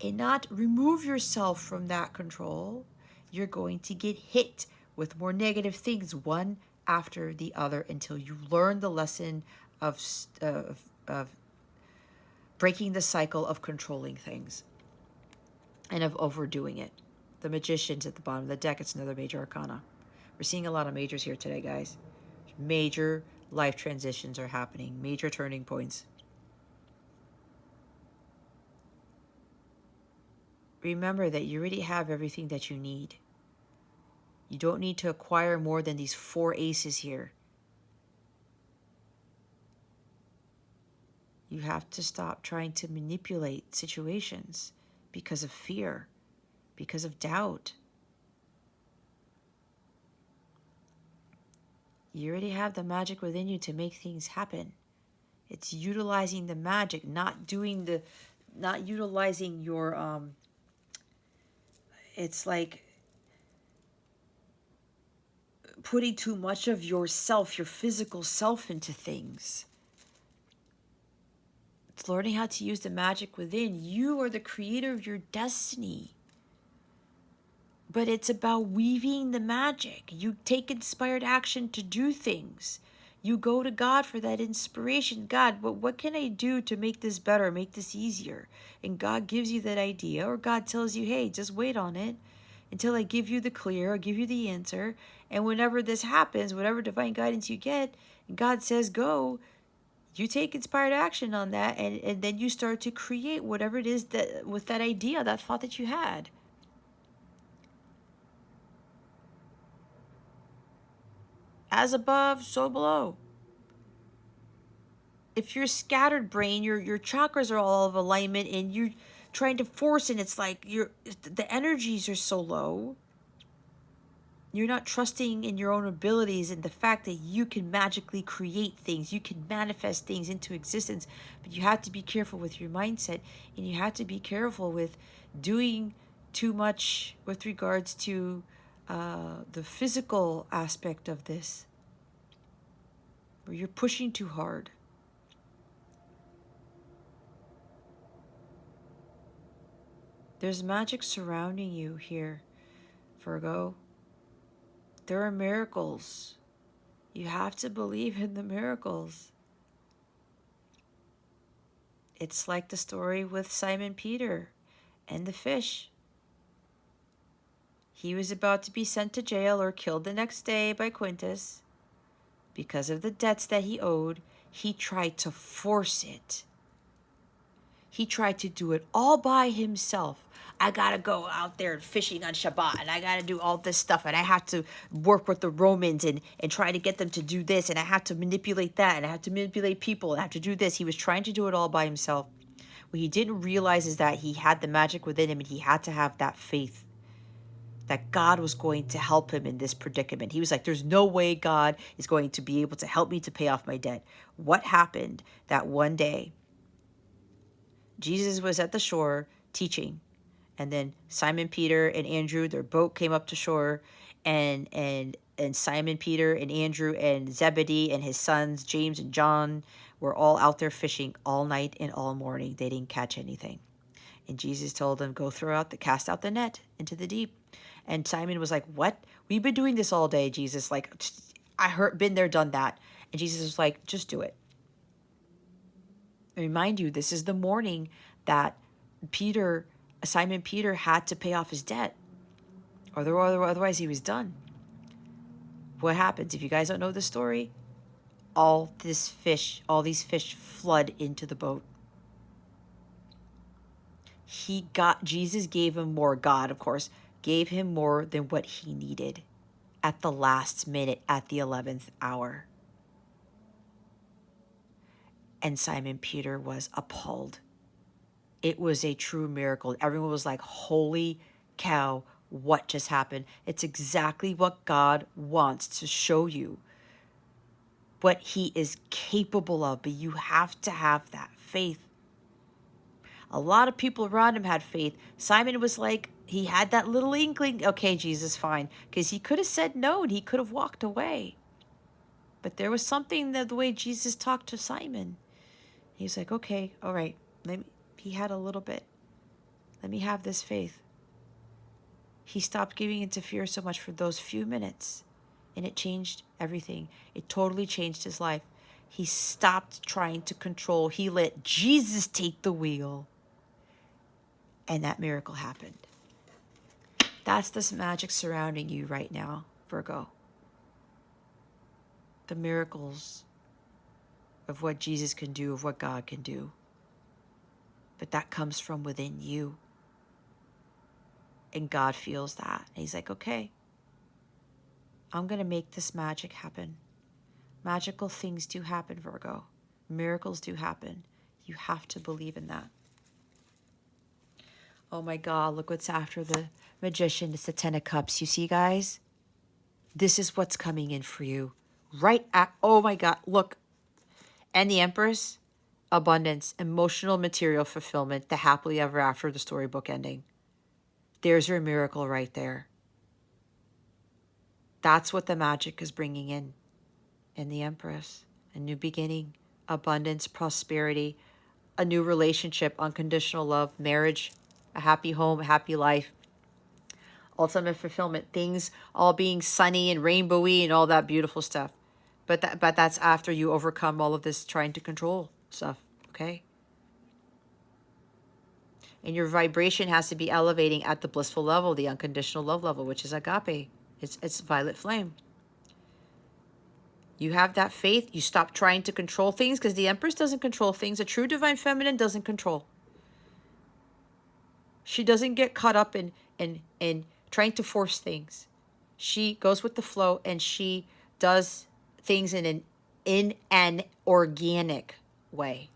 and not remove yourself from that control, you're going to get hit with more negative things one after the other until you learn the lesson of breaking the cycle of controlling things and of overdoing it. The Magician's at the bottom of the deck. It's another major arcana. We're seeing a lot of majors here today, guys. Major life transitions are happening. Major turning points. Remember that you already have everything that you need. You don't need to acquire more than these 4 aces here. You have to stop trying to manipulate situations because of fear, because of doubt. You already have the magic within you to make things happen. It's utilizing the magic, not utilizing your, it's like putting too much of yourself, your physical self into things. It's learning how to use the magic within. You are the creator of your destiny. But it's about weaving the magic. You take inspired action to do things. You go to God for that inspiration. God, what can I do to make this better, make this easier? And God gives you that idea, or God tells you, hey, just wait on it until I give you the clear, or give you the answer. And whenever this happens, whatever divine guidance you get, and God says go, you take inspired action on that, and then you start to create whatever it is that with that idea, that thought that you had. As above, so below. If you're scattered brain, your chakras are all out of alignment and you're trying to force, and it's like the energies are so low. You're not trusting in your own abilities and the fact that you can magically create things. You can manifest things into existence. But you have to be careful with your mindset, and you have to be careful with doing too much with regards to the physical aspect of this, where you're pushing too hard. There's magic surrounding you here, Virgo. There are miracles. You have to believe in the miracles. It's like the story with Simon Peter and the fish. He was about to be sent to jail or killed the next day by Quintus. Because of the debts that he owed, he tried to force it. He tried to do it all by himself. I gotta go out there fishing on Shabbat, and I gotta do all this stuff, and I have to work with the Romans and try to get them to do this, and I have to manipulate that, and I have to manipulate people, and I have to do this. He was trying to do it all by himself. What he didn't realize is that he had the magic within him, and he had to have that faith that God was going to help him in this predicament. He was like, there's no way God is going to be able to help me to pay off my debt. What happened that one day? Jesus was at the shore teaching, and then Simon Peter and Andrew, their boat came up to shore, and Simon Peter and Andrew and Zebedee and his sons James and John were all out there fishing all night and all morning. They didn't catch anything, and Jesus told them, go cast out the net into the deep. And Simon was like, what? We've been doing this all day, Jesus. Like, been there, done that. And Jesus was like, just do it. Remind you, this is the morning that Simon Peter had to pay off his debt, or otherwise he was done. What happens if you guys don't know the story? All these fish flood into the boat. Jesus gave him more. God, of course, gave him more than what he needed at the last minute, at the 11th hour. And Simon Peter was appalled. It was a true miracle. Everyone was like, holy cow, what just happened. It's exactly what God wants to show you, what he is capable of, but you have to have that faith. A lot of people around him had faith. Simon was like, he had that little inkling, okay, Jesus, fine. Because he could have said no and he could have walked away. But there was something that the way Jesus talked to Simon. He's like, okay, all right. He had a little bit. Let me have this faith. He stopped giving into fear so much for those few minutes. And it changed everything. It totally changed his life. He stopped trying to control. He let Jesus take the wheel. And that miracle happened. That's this magic surrounding you right now, Virgo. The miracles of what Jesus can do, of what God can do. But that comes from within you. And God feels that. And he's like, okay, I'm going to make this magic happen. Magical things do happen, Virgo. Miracles do happen. You have to believe in that. Oh my God, look what's after the Magician. It's the Ten of Cups. You see, guys? This is what's coming in for you. Right at, oh my God, look. And the Empress, abundance, emotional material fulfillment, the happily ever after, the storybook ending. There's your miracle right there. That's what the magic is bringing in. And the Empress, a new beginning, abundance, prosperity, a new relationship, unconditional love, marriage, a happy home, a happy life, ultimate fulfillment, things all being sunny and rainbowy and all that beautiful stuff. But that's after you overcome all of this trying to control stuff, okay? And your vibration has to be elevating at the blissful level, the unconditional love level, which is agape. It's violet flame. You have that faith. You stop trying to control things, because the Empress doesn't control things. A true divine feminine doesn't control. She doesn't get caught up in trying to force things. She goes with the flow, and she does things in an organic way.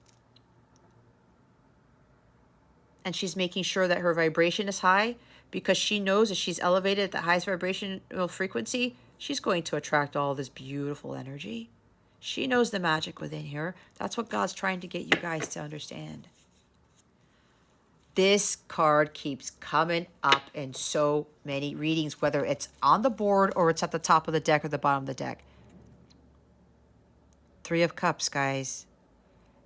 And she's making sure that her vibration is high, because she knows if she's elevated at the highest vibrational frequency, she's going to attract all this beautiful energy. She knows the magic within her. That's what God's trying to get you guys to understand. This card keeps coming up in so many readings, whether it's on the board or it's at the top of the deck or the bottom of the deck. Three of Cups, guys.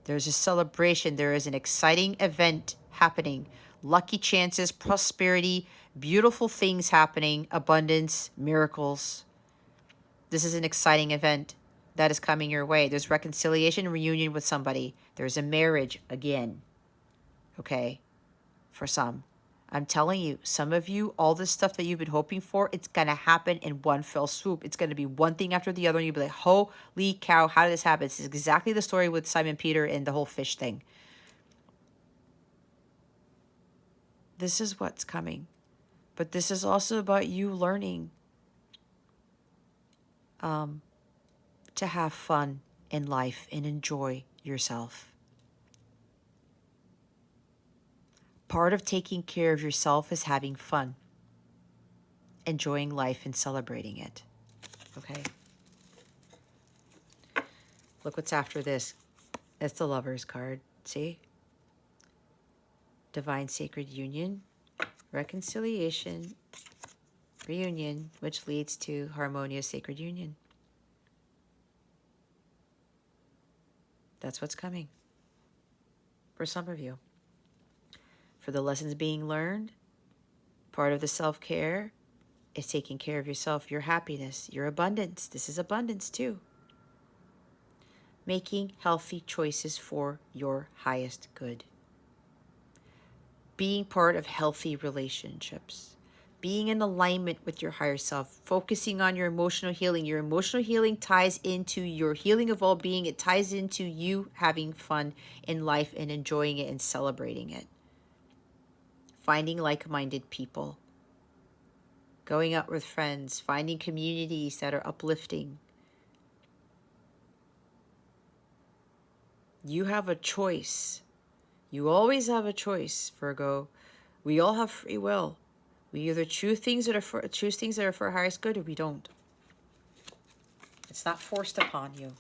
There's a celebration. There is an exciting event happening. Lucky chances, prosperity, beautiful things happening, abundance, miracles. This is an exciting event that is coming your way. There's reconciliation, reunion with somebody. There's a marriage again. Okay? For some. I'm telling you, some of you, all this stuff that you've been hoping for, it's going to happen in one fell swoop. It's going to be one thing after the other, and you'll be like, holy cow, how did this happen? It's exactly the story with Simon Peter and the whole fish thing. This is what's coming. But this is also about you learning to have fun in life and enjoy yourself. Part of taking care of yourself is having fun, enjoying life and celebrating it. Okay? Look what's after this. It's the Lover's card. See? Divine sacred union, reconciliation, reunion, which leads to harmonious sacred union. That's what's coming for some of you. For the lessons being learned, part of the self-care is taking care of yourself, your happiness, your abundance. This is abundance too. Making healthy choices for your highest good. Being part of healthy relationships. Being in alignment with your higher self. Focusing on your emotional healing. Your emotional healing ties into your healing of all being. It ties into you having fun in life and enjoying it and celebrating it. Finding like-minded people. Going out with friends. Finding communities that are uplifting. You have a choice. You always have a choice, Virgo. We all have free will. We either choose things that are for our highest good, or we don't. It's not forced upon you.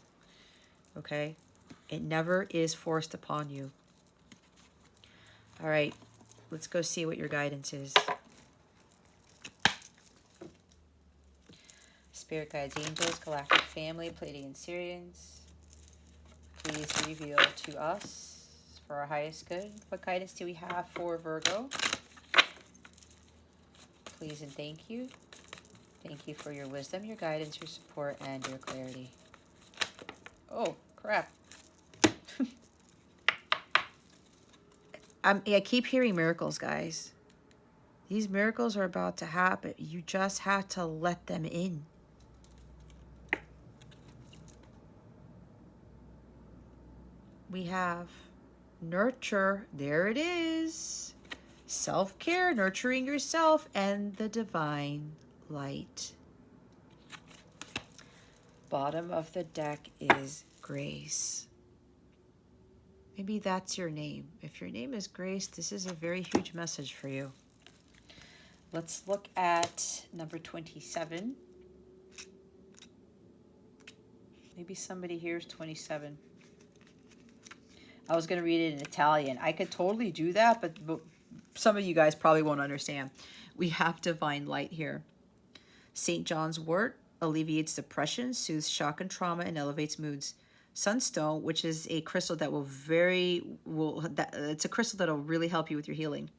Okay? It never is forced upon you. All right. Let's go see what your guidance is. Spirit guides, angels, galactic family, Pleiadian Syrians. Please reveal to us for our highest good. What guidance do we have for Virgo? Please and thank you. Thank you for your wisdom, your guidance, your support, and your clarity. Oh, crap. I keep hearing miracles, guys. These miracles are about to happen. You just have to let them in. We have nurture. There it is. Self-care, nurturing yourself, and the divine light. Bottom of the deck is Grace. Maybe that's your name. If your name is Grace, this is a very huge message for you. Let's look at number 27. Maybe somebody here is 27. I was going to read it in Italian. I could totally do that, but some of you guys probably won't understand. We have divine light here. St. John's wort alleviates depression, soothes shock and trauma, and elevates moods. Sunstone, which is a crystal that it's a crystal that will really help you with your healing.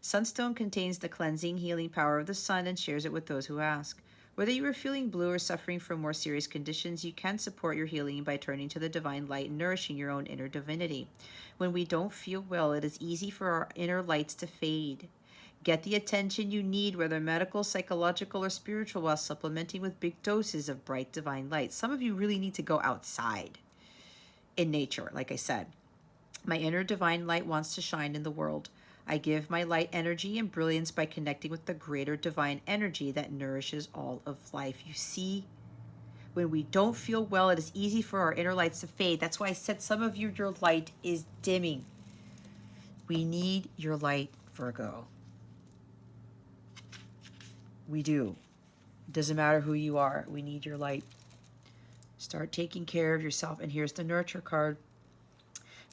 Sunstone contains the cleansing, healing power of the sun and shares it with those who ask. Whether you are feeling blue or suffering from more serious conditions, you can support your healing by turning to the divine light and nourishing your own inner divinity. When we don't feel well, it is easy for our inner lights to fade. Get the attention you need, whether medical, psychological, or spiritual, while supplementing with big doses of bright divine light. Some of you really need to go outside in nature, like I said. My inner divine light wants to shine in the world. I give my light energy and brilliance by connecting with the greater divine energy that nourishes all of life. You see, when we don't feel well, it is easy for our inner lights to fade. That's why I said some of you, your light is dimming. We need your light, Virgo. We do. Doesn't matter who you are. We need your light. Start taking care of yourself. And here's the nurture card.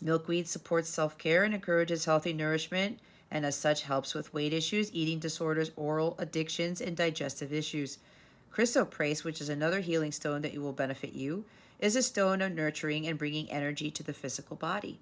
Milkweed supports self-care and encourages healthy nourishment, and as such helps with weight issues, eating disorders, oral addictions, and digestive issues. Chrysoprase, which is another healing stone that will benefit you, is a stone of nurturing and bringing energy to the physical body.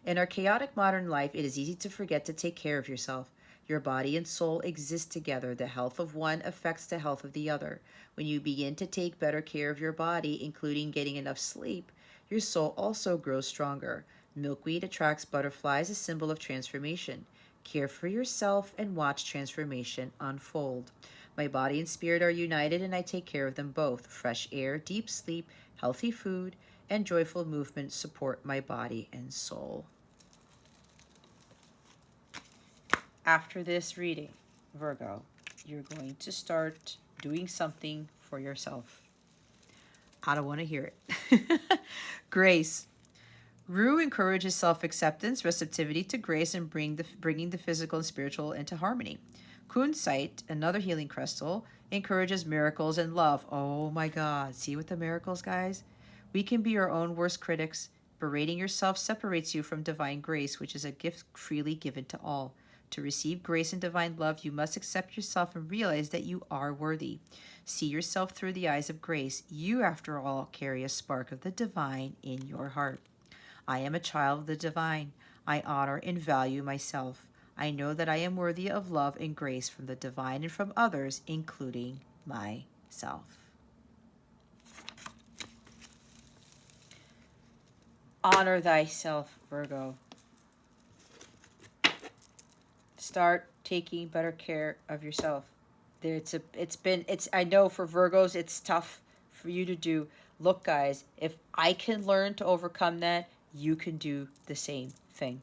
In our chaotic modern life, it is easy to forget to take care of yourself. Your body and soul exist together. The health of one affects the health of the other. When you begin to take better care of your body, including getting enough sleep, your soul also grows stronger. Milkweed attracts butterflies, a symbol of transformation. Care for yourself and watch transformation unfold. My body and spirit are united, and I take care of them both. Fresh air, deep sleep, healthy food, and joyful movement support my body and soul. After this reading, Virgo, you're going to start doing something for yourself. I don't want to hear it. Grace. Rue encourages self-acceptance, receptivity to grace, and bringing the physical and spiritual into harmony. Kunzite, another healing crystal, encourages miracles and love. Oh my God. See with the miracles, guys? We can be our own worst critics. Berating yourself separates you from divine grace, which is a gift freely given to all. To receive grace and divine love, you must accept yourself and realize that you are worthy. See yourself through the eyes of grace. You, after all, carry a spark of the divine in your heart. I am a child of the divine. I honor and value myself. I know that I am worthy of love and grace from the divine and from others, including myself. Honor thyself, Virgo. Start taking better care of yourself. I know for Virgos it's tough for you to do. Look, guys, if I can learn to overcome that, you can do the same thing.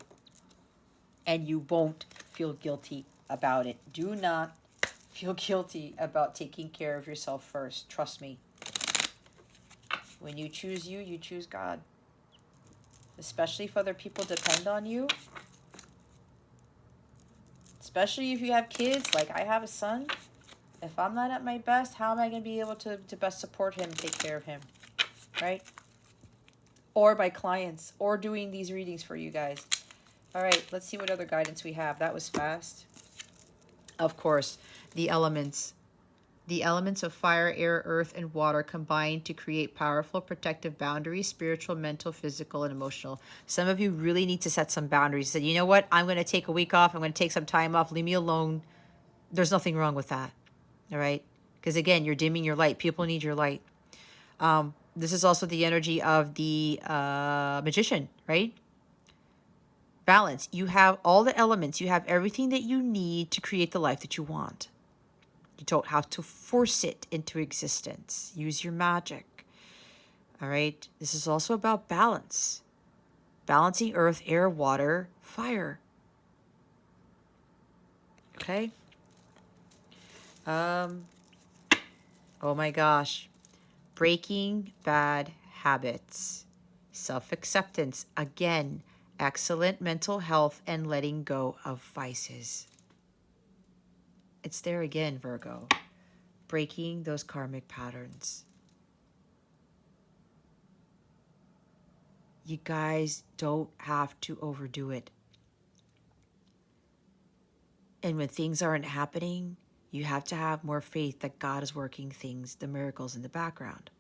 And you won't feel guilty about it. Do not feel guilty about taking care of yourself first. Trust me. When you choose you, you choose God. Especially if other people depend on you. especially if you have kids. Like I have a son. If I'm not at my best, how am I going to be able to best support him, take care of him, right? Or by clients, or doing these readings for you guys. All right, let's see what other guidance we have. That was fast. Of course, the elements. The elements of fire, air, earth, and water combine to create powerful protective boundaries, spiritual, mental, physical, and emotional. Some of you really need to set some boundaries. Say, you know what? I'm going to take a week off. I'm going to take some time off. Leave me alone. There's nothing wrong with that. All right? Because again, you're dimming your light. People need your light. This is also the energy of the magician, right? Balance. You have all the elements. You have everything that you need to create the life that you want. You don't have to force it into existence. Use your magic. All right? This is also about balance. Balancing earth, air, water, fire. Okay? Oh my gosh. Breaking bad habits. Self-acceptance. Again, excellent mental health and letting go of vices. It's there again, Virgo. Breaking those karmic patterns. You guys don't have to overdo it. And when things aren't happening, you have to have more faith that God is working things, the miracles in the background.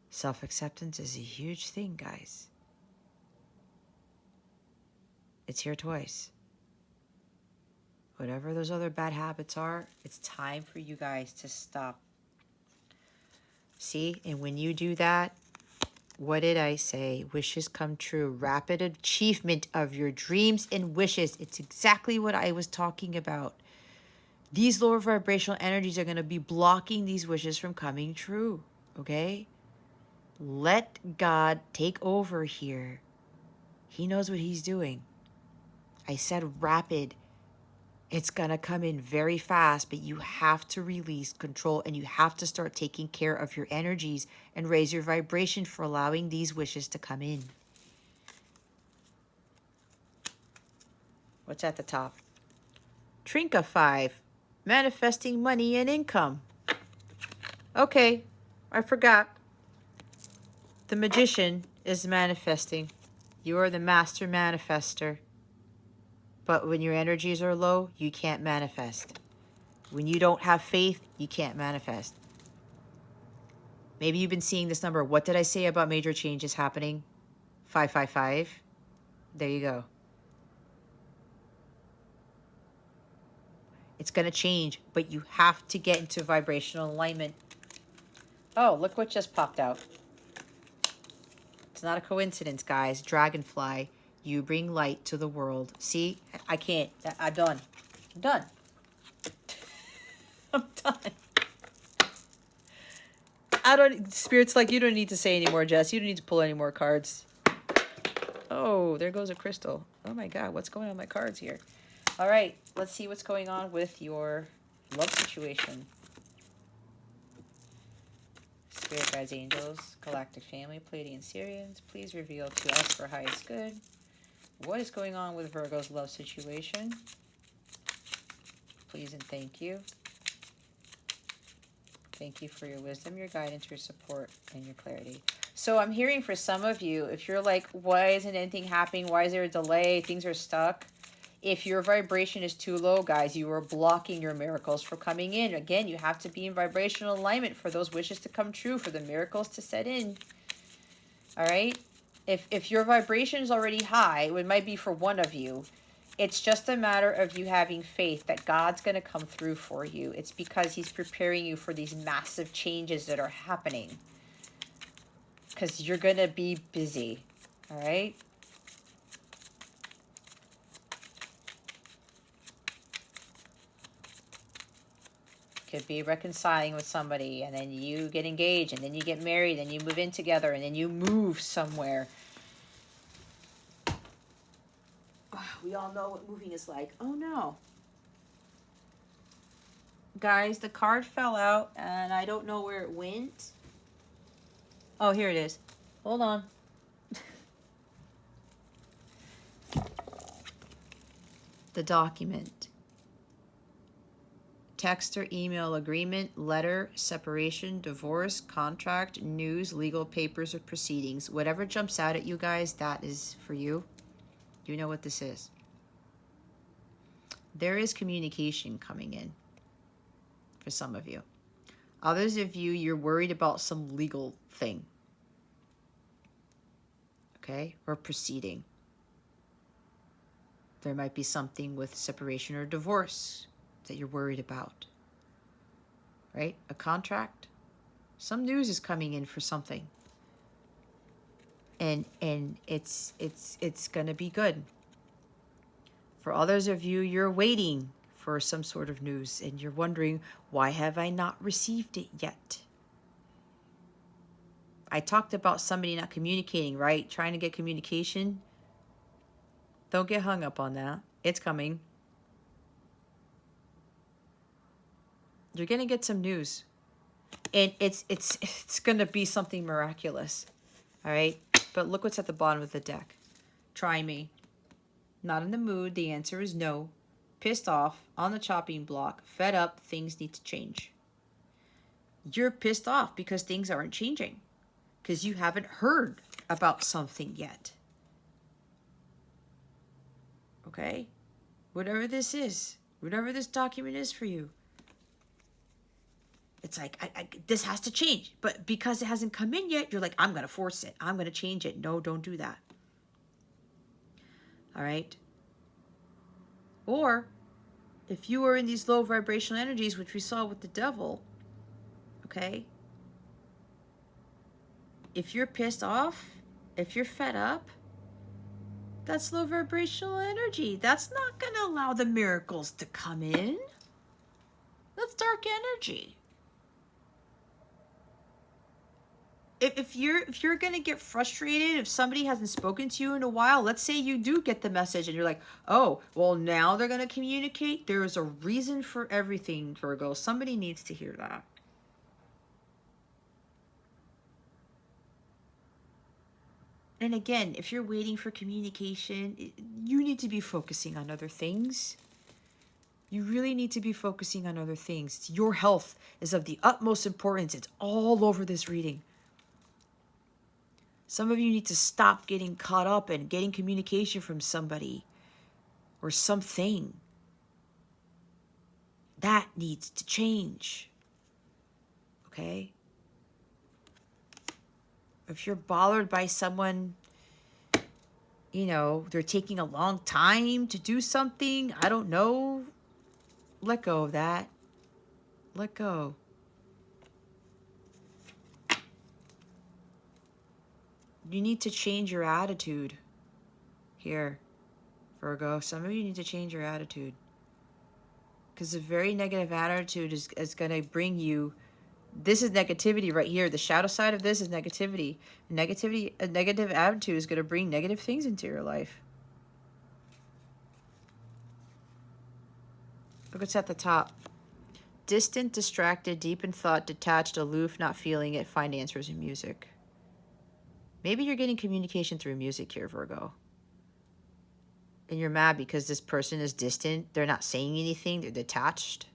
Self-acceptance is a huge thing, guys. It's here twice. Whatever those other bad habits are, it's time for you guys to stop. See? And when you do that, what did I say? Wishes come true. Rapid achievement of your dreams and wishes. It's exactly what I was talking about. These lower vibrational energies are going to be blocking these wishes from coming true. Okay? Let God take over here. He knows what he's doing. I said rapid. It's going to come in very fast, but you have to release control and you have to start taking care of your energies and raise your vibration for allowing these wishes to come in. What's at the top? Trinka 5, manifesting money and income. Okay, I forgot. The magician is manifesting. You are the master manifester. But when your energies are low, you can't manifest. When you don't have faith, you can't manifest. Maybe you've been seeing this number. What did I say about major changes happening? 555. There you go. It's going to change, but you have to get into vibrational alignment. Oh, look what just popped out. It's not a coincidence, guys. Dragonfly, you bring light to the world. See, I can't. I'm done. I'm done. I'm done. Spirit's like, you don't need to say anymore, Jess. You don't need to pull any more cards. Oh, there goes a crystal. Oh my God, what's going on with my cards here? All right, let's see what's going on with your love situation. Spirit guides, angels, galactic family, Pleiadian Syrians, please reveal to us for highest good. What is going on with Virgo's love situation? Please and thank you. Thank you for your wisdom, your guidance, your support, and your clarity. So I'm hearing for some of you, if you're like, why isn't anything happening? Why is there a delay? Things are stuck. If your vibration is too low, guys, you are blocking your miracles from coming in. Again, you have to be in vibrational alignment for those wishes to come true, for the miracles to set in. All right? If your vibration is already high, it might be for one of you. It's just a matter of you having faith that God's going to come through for you. It's because he's preparing you for these massive changes that are happening. Because you're going to be busy. All right? Could be reconciling with somebody, and then you get engaged, and then you get married, and you move in together, and then you move somewhere. We all know what moving is like. Oh no. Guys, the card fell out, and I don't know where it went. Oh, here it is. Hold on. the document. Text or email agreement, letter, separation, divorce, contract, news, legal papers, or proceedings. Whatever jumps out at you guys, that is for you. You know what this is. There is communication coming in for some of you. Others of you, you're worried about some legal thing. Okay? Or proceeding. There might be something with separation or divorce that you're worried about. Right? A contract. Some news is coming in for something. And it's going to be good. For others of you, you're waiting for some sort of news and you're wondering, why have I not received it yet? I talked about somebody not communicating, right? Trying to get communication. Don't get hung up on that. It's coming. You're going to get some news. And it's going to be something miraculous. All right? But look what's at the bottom of the deck. Try me. Not in the mood. The answer is no. Pissed off, on the chopping block, fed up, things need to change. You're pissed off because things aren't changing. Because you haven't heard about something yet. Okay? Whatever this is, whatever this document is for you. It's like, this has to change. But because it hasn't come in yet, you're like, I'm going to force it. I'm going to change it. No, don't do that. All right? Or, if you are in these low vibrational energies, which we saw with the devil, okay? If you're pissed off, if you're fed up, that's low vibrational energy. That's not going to allow the miracles to come in. That's dark energy. If you're going to get frustrated, if somebody hasn't spoken to you in a while, let's say you do get the message and you're like, oh, well, now they're going to communicate. There is a reason for everything, Virgo. Somebody needs to hear that. And again, if you're waiting for communication, you need to be focusing on other things. You really need to be focusing on other things. Your health is of the utmost importance. It's all over this reading. Some of you need to stop getting caught up in getting communication from somebody or something. That needs to change. Okay? If you're bothered by someone, you know, they're taking a long time to do something, I don't know, let go of that. Let go. You need to change your attitude here, Virgo. Some of you need to change your attitude. Because a very negative attitude is going to bring you... This is negativity right here. The shadow side of this is negativity. A negative attitude is going to bring negative things into your life. Look what's at the top. Distant, distracted, deep in thought, detached, aloof, not feeling it, find answers in music. Maybe you're getting communication through music here, Virgo. And you're mad because this person is distant. They're not saying anything. They're detached.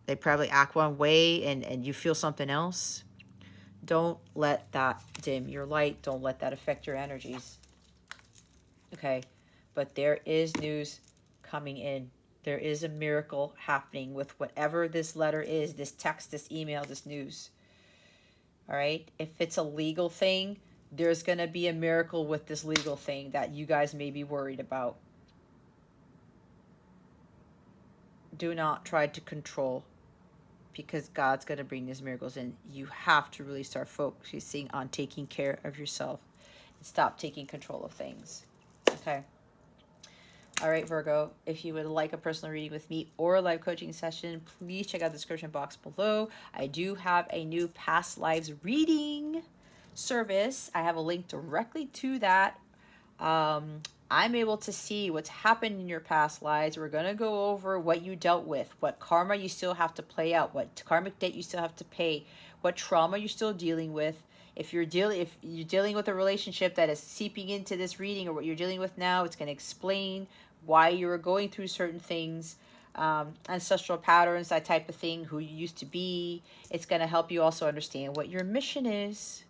They probably act one way and you feel something else. Don't let that dim your light. Don't let that affect your energies. Okay? But there is news coming in. There is a miracle happening with whatever this letter is, this text, this email, this news. All right? If it's a legal thing, there's going to be a miracle with this legal thing that you guys may be worried about. Do not try to control, because God's going to bring these miracles in. You have to really start focusing on taking care of yourself and stop taking control of things. Okay? All right, Virgo, if you would like a personal reading with me or a live coaching session, please check out the description box below. I do have a new past lives reading service. I have a link directly to that. I'm able to see what's happened in your past lives. We're going to go over what you dealt with, what karma you still have to play out, what karmic debt you still have to pay, what trauma you're still dealing with. If you're dealing with a relationship that is seeping into this reading, or what you're dealing with now, it's going to explain why you were going through certain things, ancestral patterns, that type of thing, who you used to be. It's going to help you also understand what your mission is,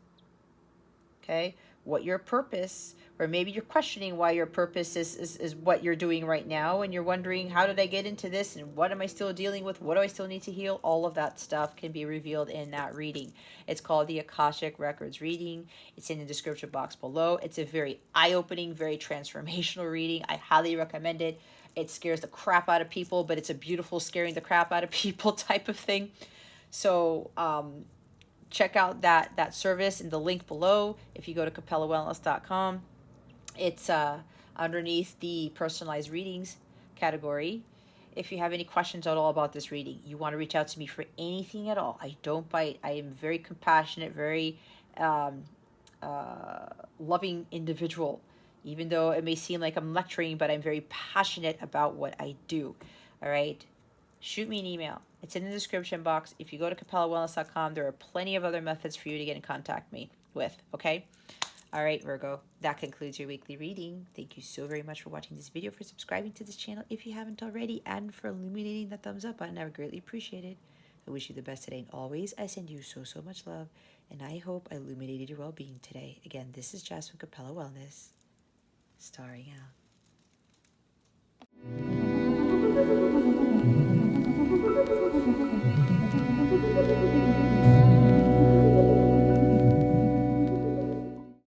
okay? What your purpose, or maybe you're questioning why your purpose is what you're doing right now, and you're wondering, how did I get into this, and what am I still dealing with, what do I still need to heal? All of that stuff can be revealed in that reading. It's called the Akashic Records reading. It's in the description box below. It's a very eye-opening, very transformational reading. I highly recommend it. It scares the crap out of people, but it's a beautiful scaring the crap out of people type of thing. So check out that service in the link below. If you go to capellawellness.com, it's underneath the personalized readings category. If you have any questions at all about this reading, you want to reach out to me for anything at all. I don't bite. I am very compassionate, very loving individual. Even though it may seem like I'm lecturing, but I'm very passionate about what I do. All right? Shoot me an email. It's in the description box. If you go to capellawellness.com, there are plenty of other methods for you to get in contact with, okay? All right, Virgo, that concludes your weekly reading. Thank you so very much for watching this video, for subscribing to this channel if you haven't already, and for illuminating that thumbs up button. I would greatly appreciate it. I wish you the best today, and always I send you so, so much love, and I hope I illuminated your well-being today. Again, this is Jasmine Capella Wellness, starring out.